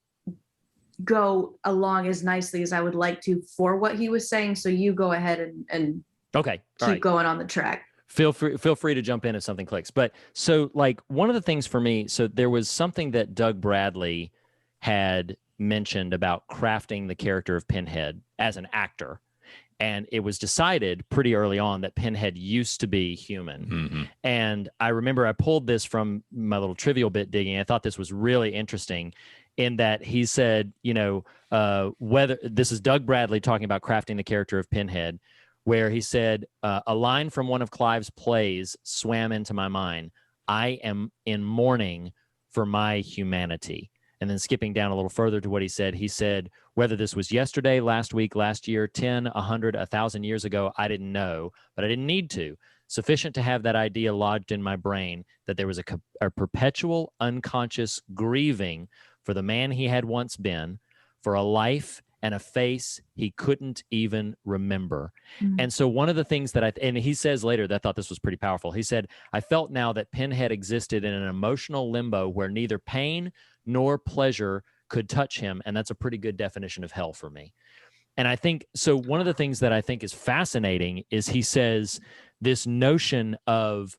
go along as nicely as I would like to for what he was saying. So you go ahead and okay, keep going on the track. Feel free to jump in if something clicks. But so, like, one of the things for me, so there was something that Doug Bradley had mentioned about crafting the character of Pinhead as an actor. And it was decided pretty early on that Pinhead used to be human. And I remember I pulled this from my little trivial bit digging. I thought this was really interesting in that he said, whether this is Doug Bradley talking about crafting the character of Pinhead, where he said, a line from one of Clive's plays swam into my mind. I am in mourning for my humanity. And then skipping down a little further to what he said, whether this was yesterday, last week, last year, 10, 100, 1,000 years ago, I didn't know, but I didn't need to. Sufficient to have that idea lodged in my brain that there was a perpetual unconscious grieving for the man he had once been, for a life and a face he couldn't even remember. And so one of the things that and he says later that I thought this was pretty powerful. He said, I felt now that Pinhead existed in an emotional limbo where neither pain nor pleasure could touch him. And that's a pretty good definition of hell for me. And I think, so one of the things that I think is fascinating is he says this notion of,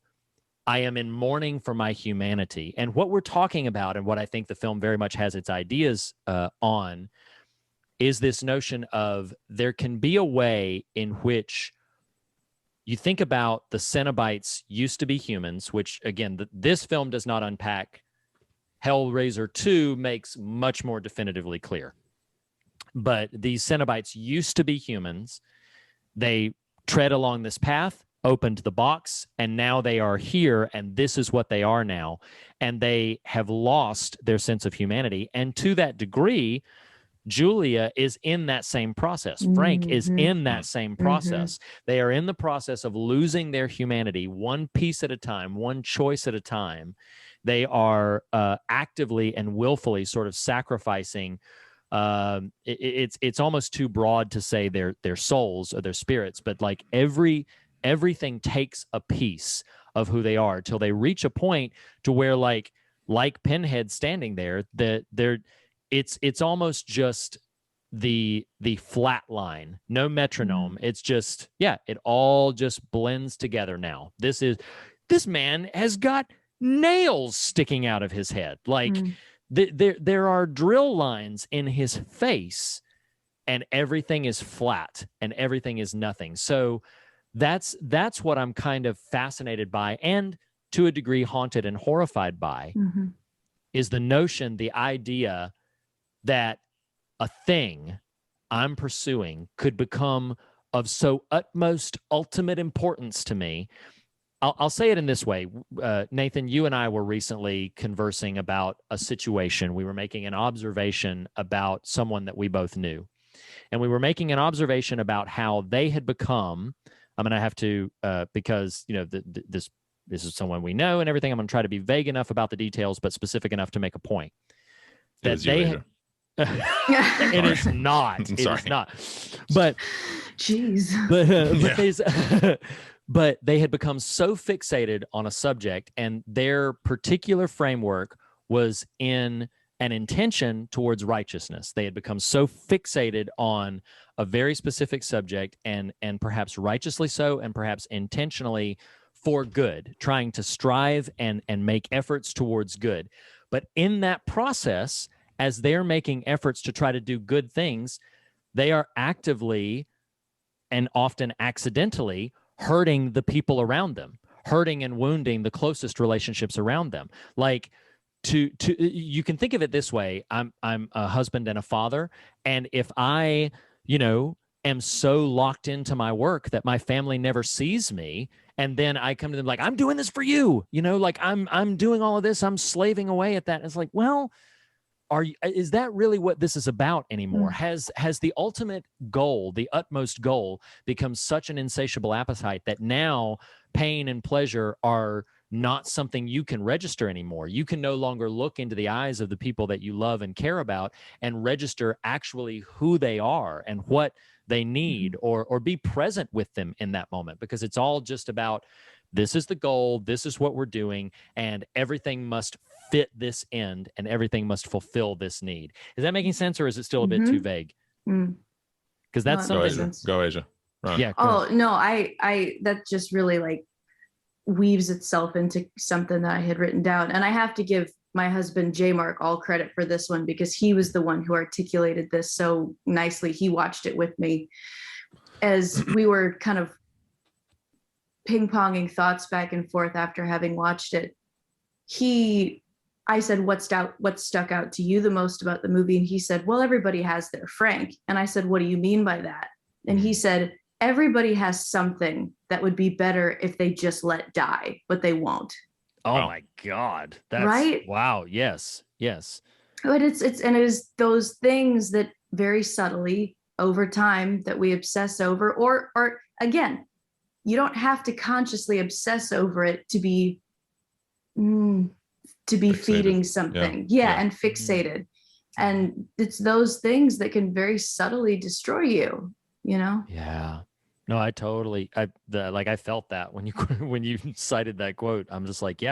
I am in mourning for my humanity. And what we're talking about, and what I think the film very much has its ideas on, is this notion of there can be a way in which you think about the cenobites used to be humans, which, again, this film does not unpack. Hellraiser 2 makes much more definitively clear. But these cenobites used to be humans. They tread along this path, opened the box, and now they are here, and this is what they are now. And they have lost their sense of humanity. And to that degree, Julia is in that same process. Frank is in that same process. They are in the process of losing their humanity one piece at a time, one choice at a time. They are actively and willfully sort of sacrificing. It's almost too broad to say their souls or their spirits, but like everything takes a piece of who they are till they reach a point to where like Pinhead standing there, that it's almost just the flat line, no metronome. It's just, it all just blends together now. This man has got nails sticking out of his head. Like there are drill lines in his face, and everything is flat and everything is nothing. So that's what I'm kind of fascinated by, and to a degree haunted and horrified by, is the notion, the idea that a thing I'm pursuing could become of so utmost ultimate importance to me. I'll say it in this way. Nathan, you and I were recently conversing about a situation. We were making an observation about someone that we both knew. And we were making an observation about how they had become, I'm going to have to, because, this is someone we know and everything, I'm going to try to be vague enough about the details, but specific enough to make a point. That they had, it is not. It is not. But jeez. But they had become so fixated on a subject, and their particular framework was in an intention towards righteousness. They had become so fixated on a very specific subject, and perhaps righteously so, and perhaps intentionally for good, trying to strive and make efforts towards good. But in that process, as they're making efforts to try to do good things, they are actively and often accidentally hurting the people around them, hurting and wounding the closest relationships around them. Like, you can think of it this way. I'm a husband and a father, and if I, am so locked into my work that my family never sees me, and then I come to them like, I'm doing this for you, like I'm doing all of this, I'm slaving away at that. And it's like, well, is that really what this is about anymore? Has the ultimate goal, the utmost goal, become such an insatiable appetite that now pain and pleasure are not something you can register anymore? You can no longer look into the eyes of the people that you love and care about and register actually who they are and what they need, or be present with them in that moment, because it's all just about, this is the goal, this is what we're doing, and everything must fit this end, and everything must fulfill this need. Is that making sense, or is it still a bit too vague? Because that's something. Go Asia. Ron. Yeah. Oh no, I that just really like weaves itself into something that I had written down, and I have to give my husband J Mark all credit for this one, because he was the one who articulated this so nicely. He watched it with me as we were kind of ping-ponging thoughts back and forth after having watched it. I said, what stuck out to you the most about the movie? And he said, well, everybody has their Frank. And I said, what do you mean by that? And he said, everybody has something that would be better if they just let die, but they won't. Oh my God. That's right. Wow. Yes. But it is those things that very subtly over time that we obsess over, or again, you don't have to consciously obsess over it to be fixated. Feeding something. Yeah. And fixated. And it's those things that can very subtly destroy you, Yeah. No, I felt that when you cited that quote. I'm just like,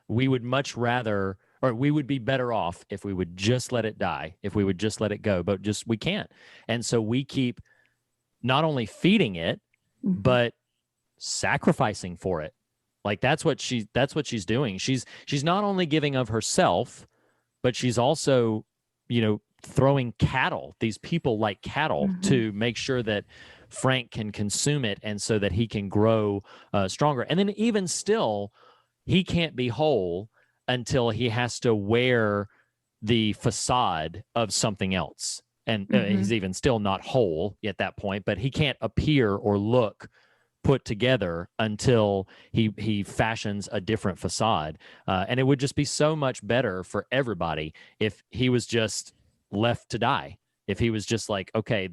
we would much rather or we would be better off if we would just let it die, if we would just let it go, but just we can't. And so we keep not only feeding it, but sacrificing for it. Like that's what she's doing. She's not only giving of herself, but she's also, throwing cattle, these people like cattle, to make sure that Frank can consume it, and so that he can grow stronger. And then even still, he can't be whole until he has to wear the facade of something else. And he's even still not whole at that point, but he can't appear or look put together until he fashions a different facade. And it would just be so much better for everybody if he was just left to die. If he was just like, okay,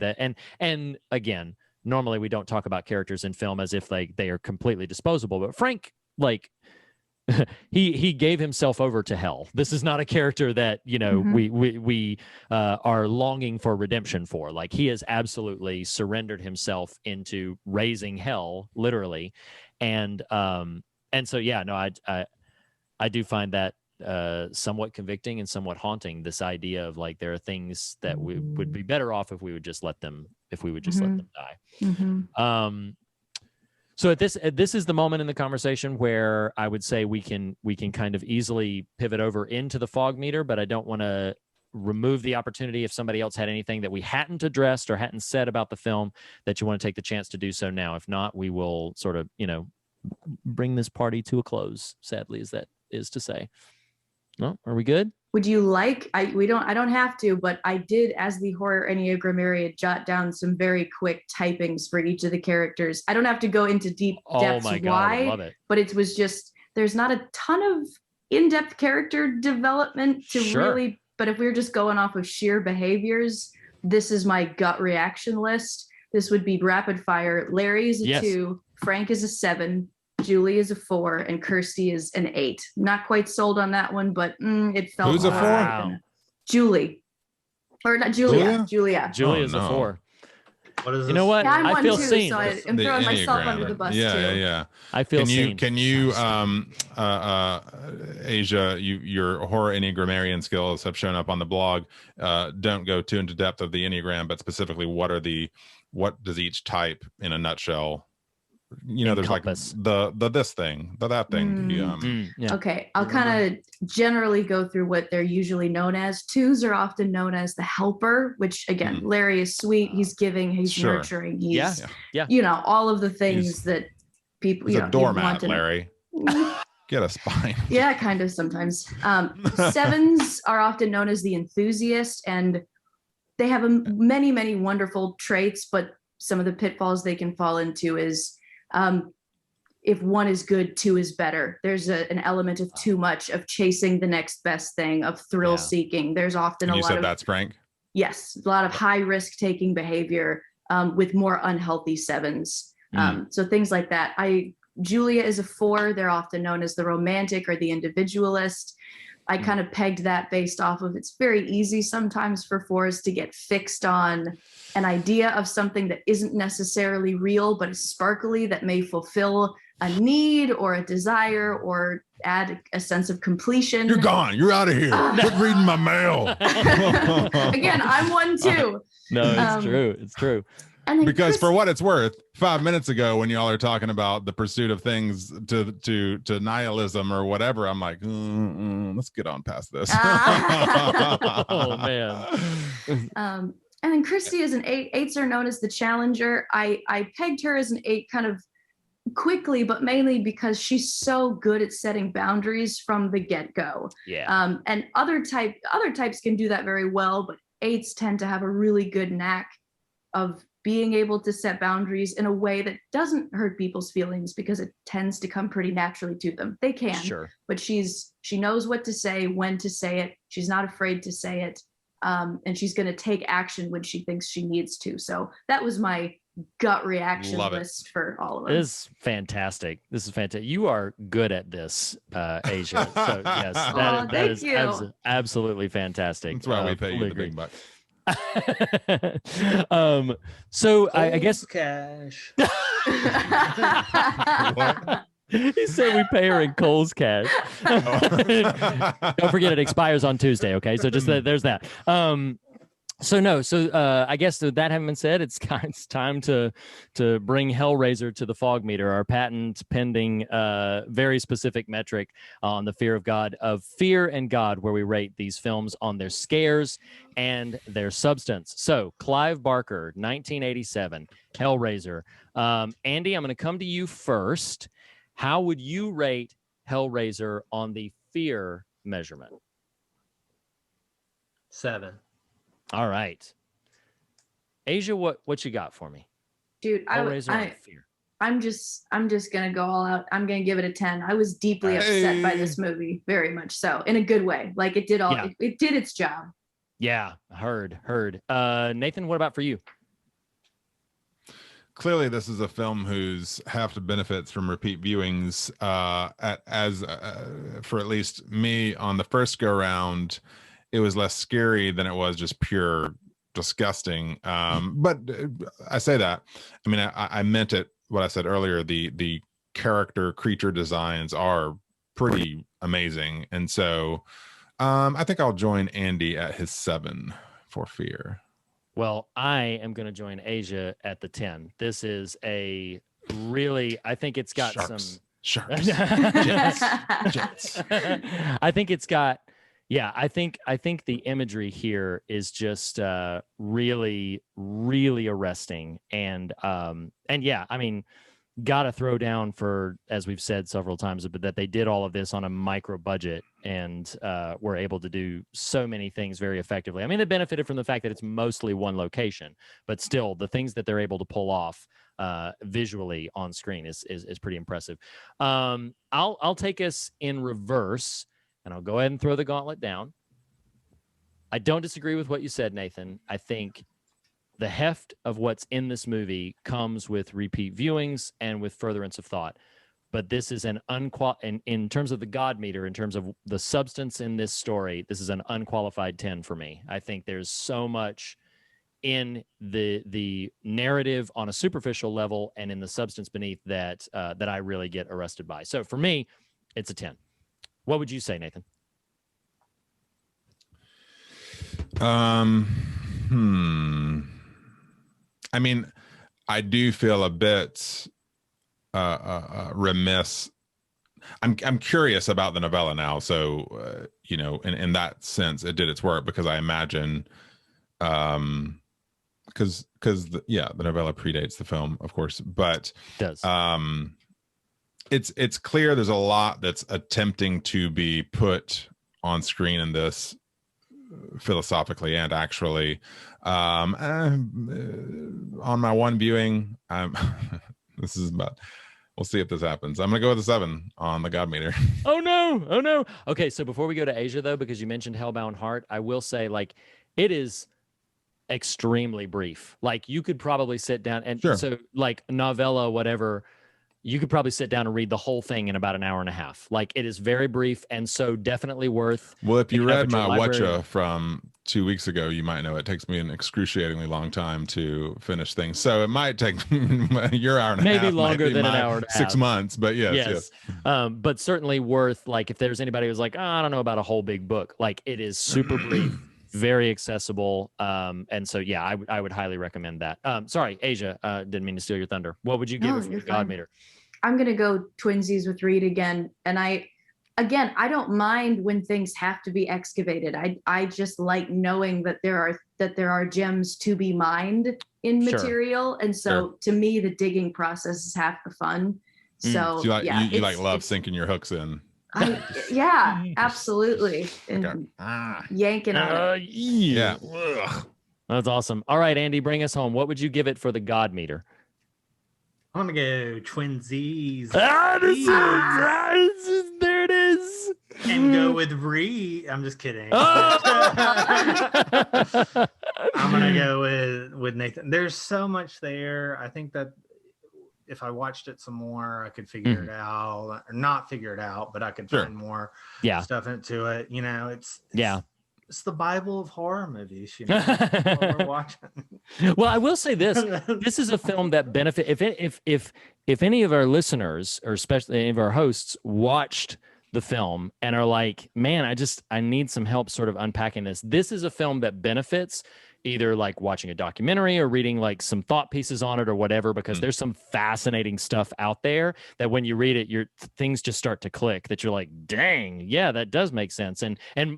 and again, normally we don't talk about characters in film as if they are completely disposable, but Frank, like, he gave himself over to hell. This is not a character that we are longing for redemption for. Like, he has absolutely surrendered himself into raising hell, literally, and so I do find that somewhat convicting and somewhat haunting. This idea of like there are things that we would be better off if we would just let them die. So this is the moment in the conversation where I would say we can kind of easily pivot over into the fog meter, but I don't want to remove the opportunity if somebody else had anything that we hadn't addressed or hadn't said about the film that you want to take the chance to do so now. If not, we will sort of, bring this party to a close, sadly, as that is to say. No, are we good? Would you like, I don't have to, but I did, as the horror Enneagrammarian, jot down some very quick typings for each of the characters. I don't have to go into deep depths my God, why, I love it. but it was just, there's not a ton of in-depth character development to really, but if we were just going off of sheer behaviors, this is my gut reaction list. This would be rapid fire. Larry is a 2, Frank is a 7, Julie is a 4, and Kirsty is an 8. Not quite sold on that one, but it felt. Who's a 4? Wow. Julie, or not Julia. Julia. Julia's a 4. What is this? You know what? Yeah, I'm I one feel too, seen. so I'm throwing myself under the bus too. Yeah. I feel seen. Can you Asia, your horror Enneagrammarian skills have shown up on the blog. Don't go too into depth of the Enneagram, but specifically what does each type in a nutshell, there's like the this thing, that thing. Okay, I'll kind of generally go through what they're usually known as. 2s are often known as the helper, which again, Larry is sweet, he's giving, he's nurturing, he's all of the things that people. He's a doormat, Larry. Get a spine. Yeah, kind of sometimes. 7s are often known as the enthusiast, and they have many, many wonderful traits, but some of the pitfalls they can fall into is if 1 is good, 2 is better. There's an element of too much, of chasing the next best thing, of thrill seeking. There's often You said that's Frank? Yes, a lot of high risk taking behavior with more unhealthy 7s. So things like that. Julia is a 4. They're often known as the romantic or the individualist. I kind of pegged that based off of, it's very easy sometimes for 4s to get fixed on an idea of something that isn't necessarily real, but is sparkly, that may fulfill a need or a desire or add a sense of completion. You're gone. You're out of here. Quit reading my mail. Again, I'm one too. No, it's true. It's true. And because for what it's worth, 5 minutes ago when y'all are talking about the pursuit of things to nihilism or whatever, I'm like, let's get on past this. Oh man. And then Christy is an 8. 8s are known as the challenger. I pegged her as an 8 kind of quickly, but mainly because she's so good at setting boundaries from the get-go. Yeah. And other types can do that very well, but 8s tend to have a really good knack of being able to set boundaries in a way that doesn't hurt people's feelings because it tends to come pretty naturally to them. They can, but she knows what to say, when to say it. She's not afraid to say it. And she's going to take action when she thinks she needs to. So that was my gut reaction list for all of us. This is fantastic. This is fantastic. You are good at this, Asia. So yes, that is absolutely fantastic. That's why we pay you the big bucks. So I guess cash. He said we pay her in Kohl's cash. Don't forget it expires on Tuesday. Okay, so just there's that. I guess with that having been said, it's time to bring Hellraiser to the fog meter, our patent pending very specific metric on the fear of God, of Fear and God, where we rate these films on their scares and their substance. So Clive Barker, 1987, Hellraiser. Andy, I'm going to come to you first. How would you rate Hellraiser on the fear measurement? 7. All right. Asia, what you got for me? Dude, Hellraiser on fear. I'm just gonna go all out. I'm gonna give it a 10. I was deeply upset by this movie, very much so, in a good way. Like it did it did its job. Yeah, heard. Nathan, what about for you? Clearly, this is a film whose half the benefits from repeat viewings, for at least me on the first go round, it was less scary than it was just pure disgusting. But I say that, I mean, I meant it, what I said earlier, the character creature designs are pretty amazing. And so I think I'll join Andy at his 7 for fear. Well, I am going to join Asia at the 10. This is a really, I think it's got Sharks. Jets. I think it's got, I think the imagery here is just really, really arresting. And yeah, I mean, got to throw down for, as we've said several times, but that they did all of this on a micro budget and were able to do so many things very effectively. I mean, they benefited from the fact that it's mostly one location, but still the things that they're able to pull off visually on screen is pretty impressive. I'll take us in reverse, and I'll go ahead and throw the gauntlet down. I don't disagree with what you said, Nathan. I think the heft of what's in this movie comes with repeat viewings and with furtherance of thought. But this is in terms of the God meter, in terms of the substance in this story, this is an unqualified 10 for me. I think there's so much in the narrative on a superficial level and in the substance beneath that that I really get arrested by. So for me, it's a 10. What would you say, Nathan? I mean, I do feel a bit remiss. I'm curious about the novella now, so you know, in that sense, it did its work, because I imagine, because the novella predates the film, of course, but it does. It's clear there's a lot that's attempting to be put on screen in this, philosophically and actually. On my one viewing, this is about, we'll see if this happens. I'm gonna go with a 7 on the God meter. Oh no. Okay, so before we go to Asia, though, because you mentioned Hellbound Heart, I will say, like, it is extremely brief. Like, you could probably sit down and so, like, novella, whatever, you could probably sit down and read the whole thing in about an hour and a half. Like, it is very brief, and so definitely worth. Well, if you read my Watcha from 2 weeks ago, you might know it takes me an excruciatingly long time to finish things. So it might take your hour and a half. Maybe longer than an hour and a half. 6 months, but yes. But certainly worth, like, if there's anybody who's like, oh, I don't know about a whole big book, like, it is super brief, very accessible. And so, yeah, I would highly recommend that. Sorry, Asia, didn't mean to steal your thunder. What would you give it for the God meter? I'm going to go twinsies with Reed again. And I don't mind when things have to be excavated. I just like knowing that there are gems to be mined in material. And so to me, the digging process is half the fun. So you love sinking your hooks in. Yeah, absolutely. And yanking on it. Yeah. That's awesome. All right, Andy, bring us home. What would you give it for the God meter? I'm gonna go twinsies. There it is. And go with I'm just kidding. Oh! I'm gonna go with Nathan. There's so much there. I think that if I watched it some more, I could figure it out. Or not figure it out, but I could find more stuff into it. You know, it's it's the Bible of horror movies, you know, what we're watching. Well, I will say this: this is a film that benefit. If if any of our listeners, or especially any of our hosts, watched the film and are like, man, I need some help sort of unpacking this. This is a film that benefits either like watching a documentary or reading like some thought pieces on it or whatever, because there's some fascinating stuff out there that when you read it, things just start to click, that you're like, dang, yeah, that does make sense. And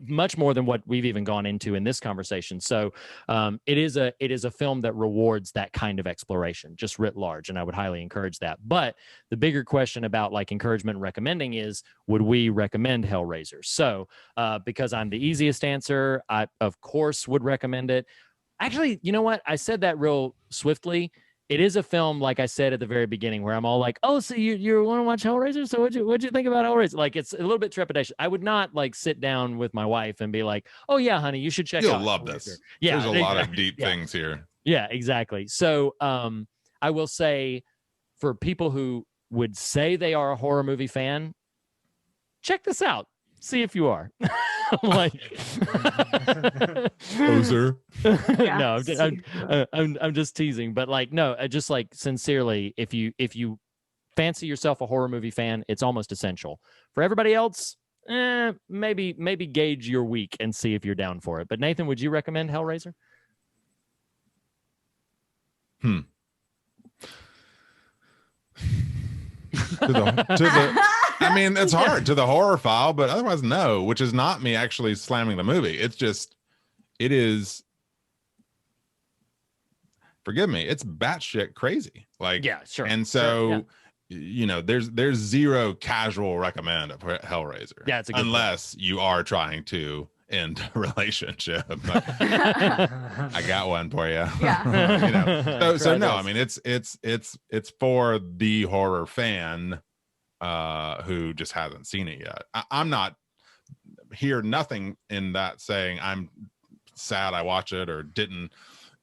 much more than what we've even gone into in this conversation. So it is a film that rewards that kind of exploration, just writ large. And I would highly encourage that. But the bigger question about like encouragement and recommending is, would we recommend Hellraiser? So because I'm the easiest answer, I of course would recommend it. Actually, you know what? I said that real swiftly. It is a film, like I said at the very beginning, where I'm all like, "Oh, so you want to watch Hellraiser? So what'd you think about Hellraiser?" Like, it's a little bit trepidation. I would not like sit down with my wife and be like, "Oh yeah, honey, you should check out." You'll love Hellraiser." this. Yeah, There's a lot of deep things here. Yeah, exactly. So, I will say, for people who would say they are a horror movie fan, check this out. See if you are. Like, Poser. No, I'm just teasing, but like, no, just like sincerely, if you fancy yourself a horror movie fan, it's almost essential. For everybody else, maybe gauge your week and see if you're down for it. But Nathan, would you recommend Hellraiser? I mean, it's hard to the horror file, but otherwise, no, which is not me actually slamming the movie. It's just, it is, forgive me, it's batshit crazy. Like, yeah, sure. And so, sure, you know, there's zero casual recommend of Hellraiser. Yeah, it's a good unless you are trying to end a relationship. I got one for you. Yeah. You know, so no, this. I mean, it's for the horror fan who just hasn't seen it yet. I'm not hear nothing in that saying I'm sad I watch it or didn't,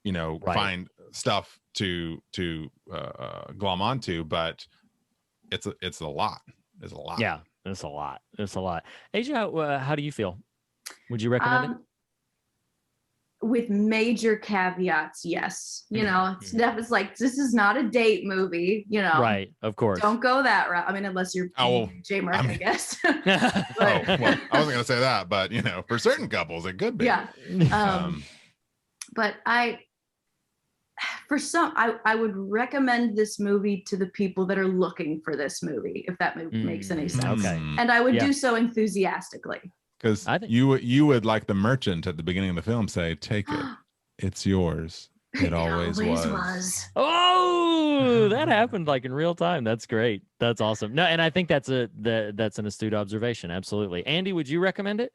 you know, find stuff to glom onto, but it's a lot. It's a lot. Yeah, it's a lot. It's a lot. Asia, how do you feel? Would you recommend it? With major caveats, yes. You know, it's like, this is not a date movie, you know. Right, of course. Don't go that route. I mean, unless you're J Mark, I guess. Well, I wasn't gonna say that, but you know, for certain couples it could be. Yeah. But I would recommend this movie to the people that are looking for this movie, if that makes any sense. Okay. And I would do so enthusiastically. Because you would, like the merchant at the beginning of the film, say, "Take it, it's yours. It always was." Oh, that happened like in real time. That's great. That's awesome. No, and I think that's an astute observation. Absolutely. Andy, would you recommend it?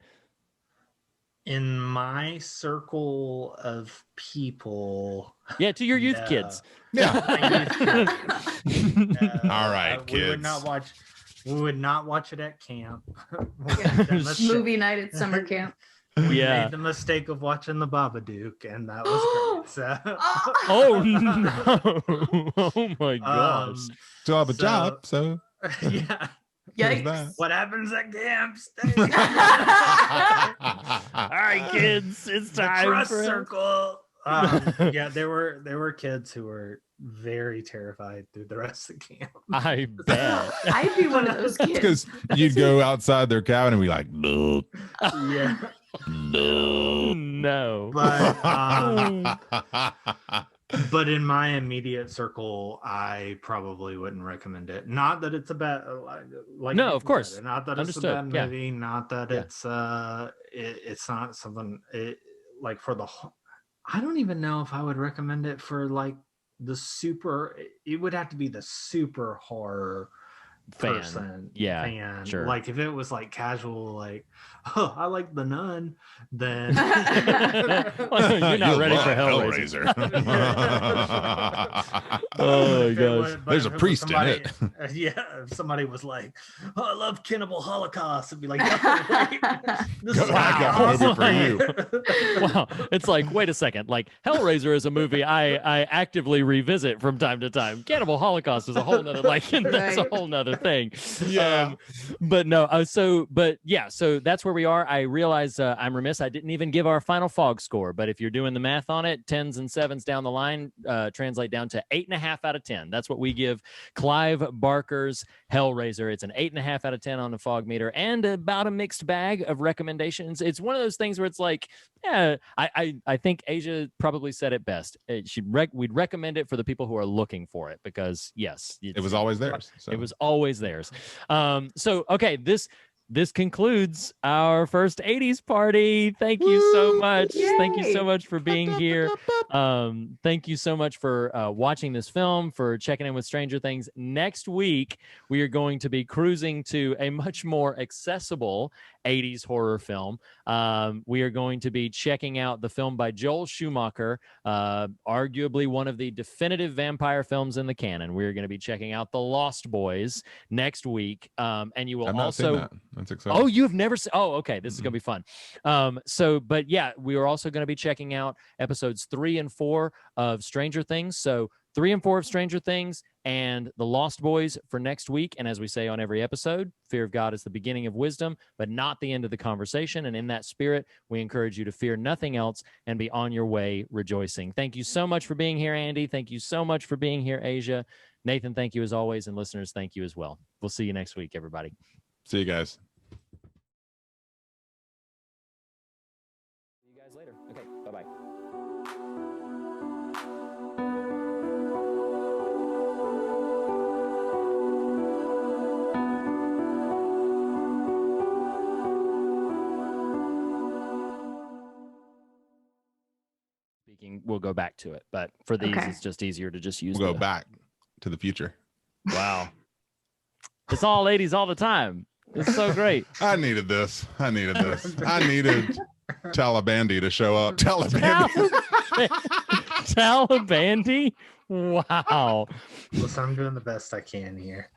In my circle of people, yeah, to your youth kids. Yeah. All right, kids. We would not watch it at camp. Movie night at summer camp. We made the mistake of watching the Babadook, and that was great. So. Oh no! Oh my gosh! Job. Yeah. Yikes. What happens at camps? All right, kids, it's time Trust for circle. Yeah, there were kids who were very terrified through the rest of the camp. I bet. I'd be one of those kids. Because you'd go outside their cabin and be like, "No, Yeah. No. But in my immediate circle, I probably wouldn't recommend it. Not that it's a bad, like no, of course. said, not that Understood. it's a bad movie. Not that it's not something like for the. I don't even know if I would recommend it for like the super. It would have to be the super horror person. Yeah, fan. sure. Like if it was like casual, like, oh, I like The Nun, then you're not ready for Hellraiser. Oh my gosh. There's a priest in it. Yeah, if somebody was like, oh, I love Cannibal Holocaust, it'd be like, no, wait, this is I got a movie for you. Wow, it's like, wait a second, like Hellraiser is a movie I actively revisit from time to time. Cannibal Holocaust is a whole nother, like, that's a whole nother other thing. Yeah. But no, so that's where we are. I realize I'm remiss. I didn't even give our final fog score, but if you're doing the math on it, 10s and 7s down the line translate down to 8.5 out of 10. That's what we give Clive Barker's Hellraiser. It's an 8.5 out of 10 on the fog meter, and about a mixed bag of recommendations. It's one of those things where it's like, yeah, I think Asia probably said it best. We'd recommend it for the people who are looking for it, because yes, It was always theirs. So. it was always theirs. So okay, this concludes our first 80s party. Thank you so much. Thank you so much for being here. Thank you so much for watching this film, for checking in with Stranger Things. Next week, we are going to be cruising to a much more accessible 80s horror film. We are going to be checking out the film by Joel Schumacher, arguably one of the definitive vampire films in the canon. We're going to be checking out The Lost Boys next week. And you will I've not also... seen that. That's exciting. Oh, you have never seen... Oh, okay. This is going to be fun. But yeah, we are also going to be checking out episodes 3 and 4 of Stranger Things. So 3 and 4 of Stranger Things and The Lost Boys for next week. And as we say on every episode, fear of God is the beginning of wisdom, but not the end of the conversation. And in that spirit, we encourage you to fear nothing else and be on your way rejoicing. Thank you so much for being here, Andy. Thank you so much for being here, Asia. Nathan, thank you as always. And listeners, thank you as well. We'll see you next week, everybody. See you guys. See you guys later. Okay, bye-bye. Speaking, we'll go back to it, but for these, Okay. it's just easier to just use. We'll go back to the future. Wow, it's all ladies all the time. It's so great. I needed this. I needed Talibandy to show up. Talibandy. Wow. Listen, I'm doing the best I can here.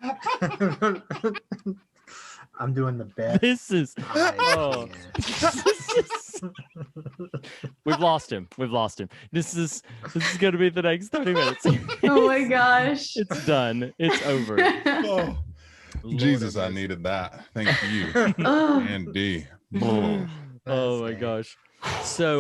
I'm doing the best. This is. I Oh. can. We've lost him. This is going to be the next 30 minutes. Oh my gosh. It's done. It's over. Oh, Lord Jesus, have I mercy. needed that. Thank you, Oh. Andy. Oh my gosh. So